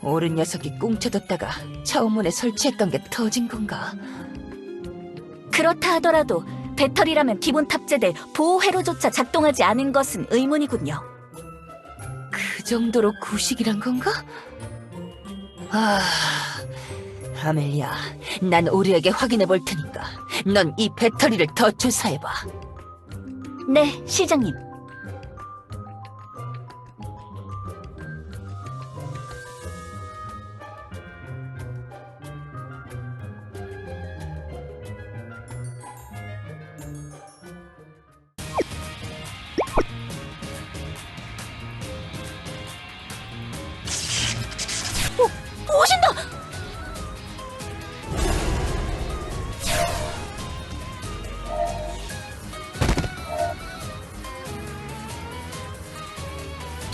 옳은 녀석이 꽁쳐뒀다가 차원문에 설치했던 게 터진 건가? 그렇다 하더라도 배터리라면 기본 탑재될 보호 회로조차 작동하지 않은 것은 의문이군요. 그 정도로 구식이란 건가? 아멜리아, 난 오리에게 확인해 볼 테니까 넌 이 배터리를 더 조사해봐. 네, 시장님.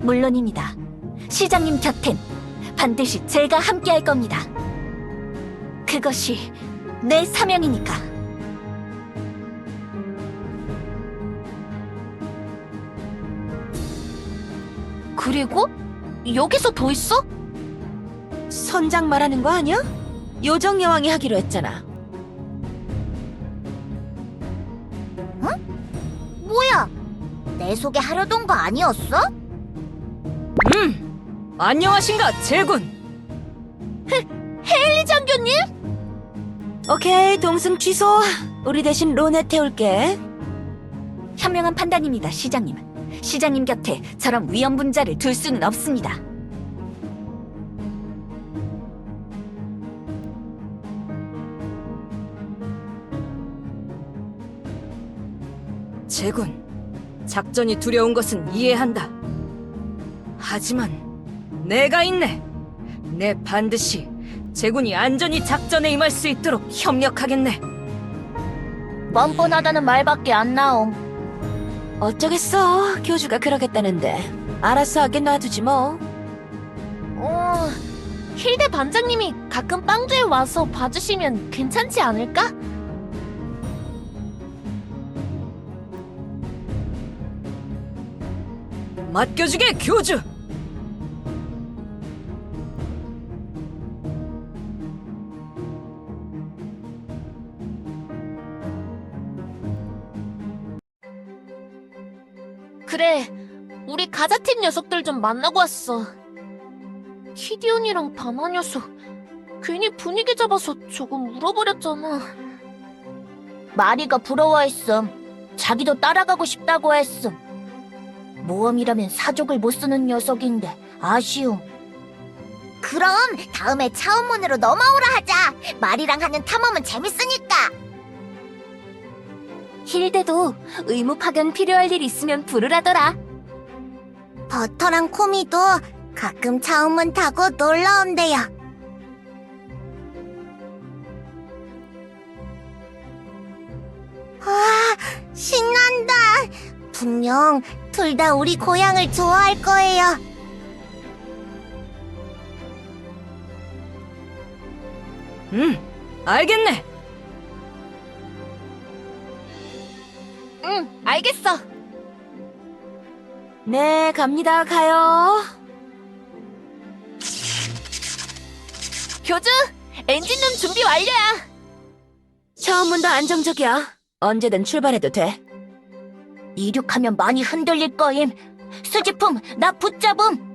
물론입니다. 시장님 곁엔 반드시 제가 함께할 겁니다. 그것이 내 사명이니까. 그리고 여기서 더 있어? 선장 말하는 거 아니야? 요정 여왕이 하기로 했잖아. 뭐야? 내 소개하려던 거 아니었어? 안녕하신가, 제군. 헨리 장교님? 오케이, 동승 취소. 우리 대신 론에 태울게. 현명한 판단입니다, 시장님. 시장님 곁에 저런 위험분자를 둘 수는 없습니다. 제군, 작전이 두려운 것은 이해한다. 하지만 내가 있네. 내 반드시 제군이 안전히 작전에 임할 수 있도록 협력하겠네. 뻔뻔하다는 말밖에 안 나옴. 어쩌겠어. 교주가 그러겠다는데. 알아서 하게 놔두지 뭐. 힐대 반장님이 가끔 빵주에 와서 봐주시면 괜찮지 않을까? 맡겨주게, 교주. 그래, 우리 가자팀 녀석들 좀 만나고 왔어. 키디온이랑 다마 녀석, 괜히 분위기 잡아서 조금 울어버렸잖아. 마리가 부러워했음. 자기도 따라가고 싶다고 했음. 모험이라면 사족을 못 쓰는 녀석인데 아쉬움. 그럼 다음에 차원문으로 넘어오라 하자. 마리랑 하는 탐험은 재밌으니까. 힐대도 의무 파견 필요할 일 있으면 부르라더라. 버터랑 코미도 가끔 차원문 타고 놀러 온대요. 와, 신난다. 분명 둘 다 우리 고향을 좋아할 거예요. 알겠네. 응, 알겠어. 네, 갑니다. 가요. 교주, 엔진룸 준비 완료야. 처음문도 안정적이야. 언제든 출발해도 돼. 이륙하면 많이 흔들릴 거임. 수지품, 나 붙잡음.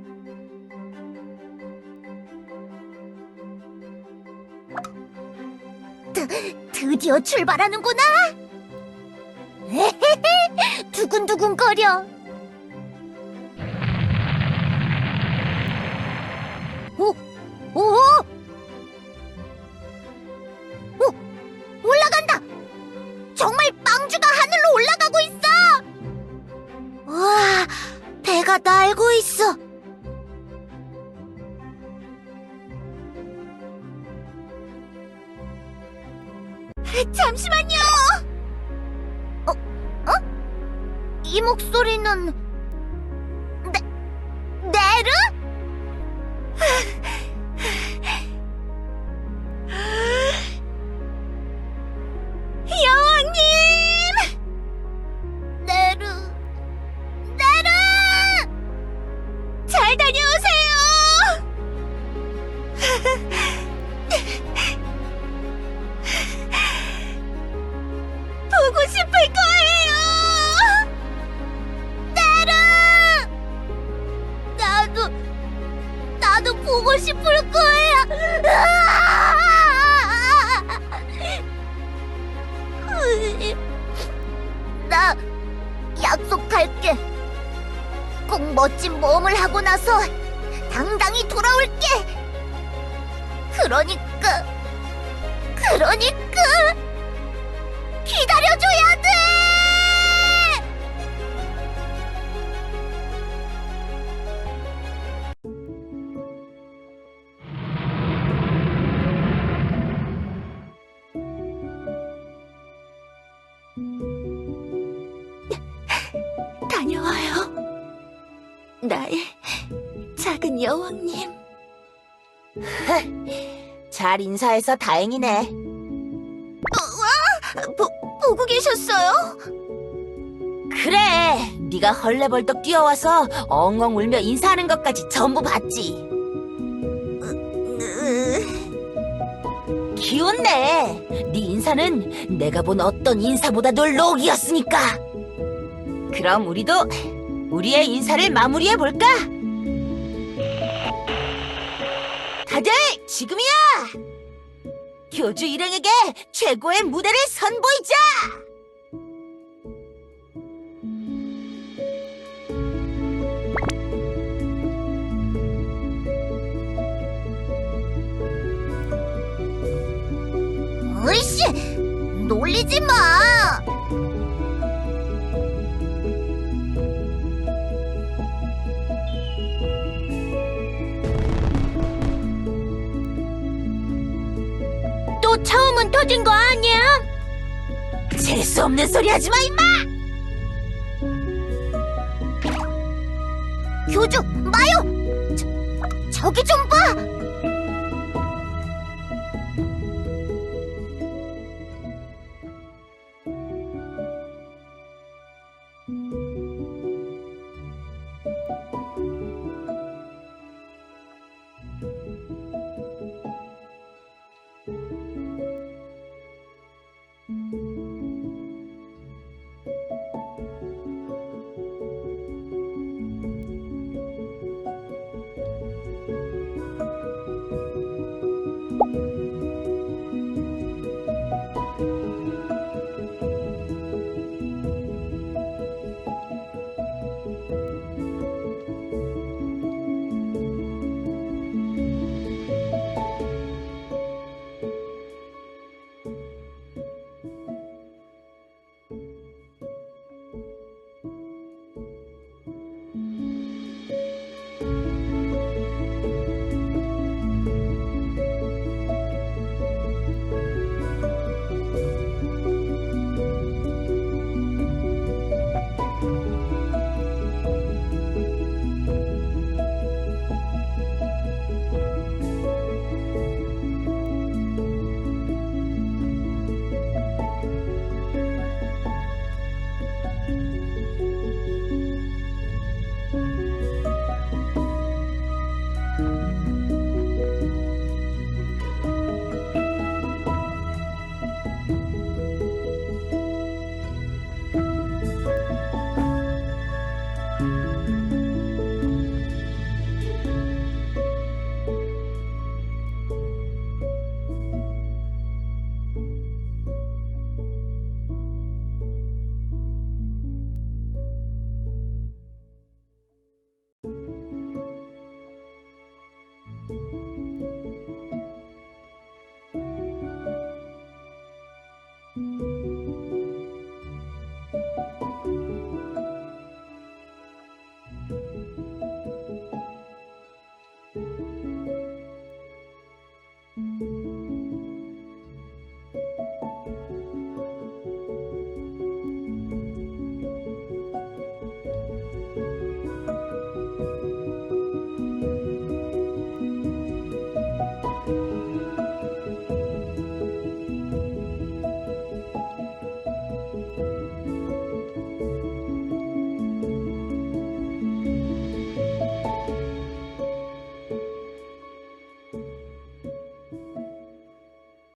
드디어 출발하는구나. 두근두근거려. 오, 오, 오, 올라간다. 정말 빵주가 하늘로 올라가고 있어. 와, 배가 날고 있어. 잠시만요. 이 목소리는 네르? 여왕님! 네르, 네르! 잘 다녀오세요! 보고 싶을 거예요! 네르! 나도 보고 싶을 거야! 나 약속할게. 꼭 멋진 모험을 하고 나서 당당히 돌아올게. 그러니까 기다려줘야 돼. 다녀와요. 나의 작은 여왕님. 잘 인사해서 다행이네. 보고 계셨어요? 그래, 네가 헐레벌떡 뛰어와서 엉엉 울며 인사하는 것까지 전부 봤지. 기운내. 네 인사는 내가 본 어떤 인사보다도 록이었으니까. 그럼 우리도 우리의 인사를 마무리해볼까? 다들 지금이야! 교주 일행에게 최고의 무대를 선보이자! 으이씨! 놀리지 마! 또 처음은 터진 거 아니야? 재수없는 소리 하지 마, 임마! 교주, 마요! 저기 좀 봐!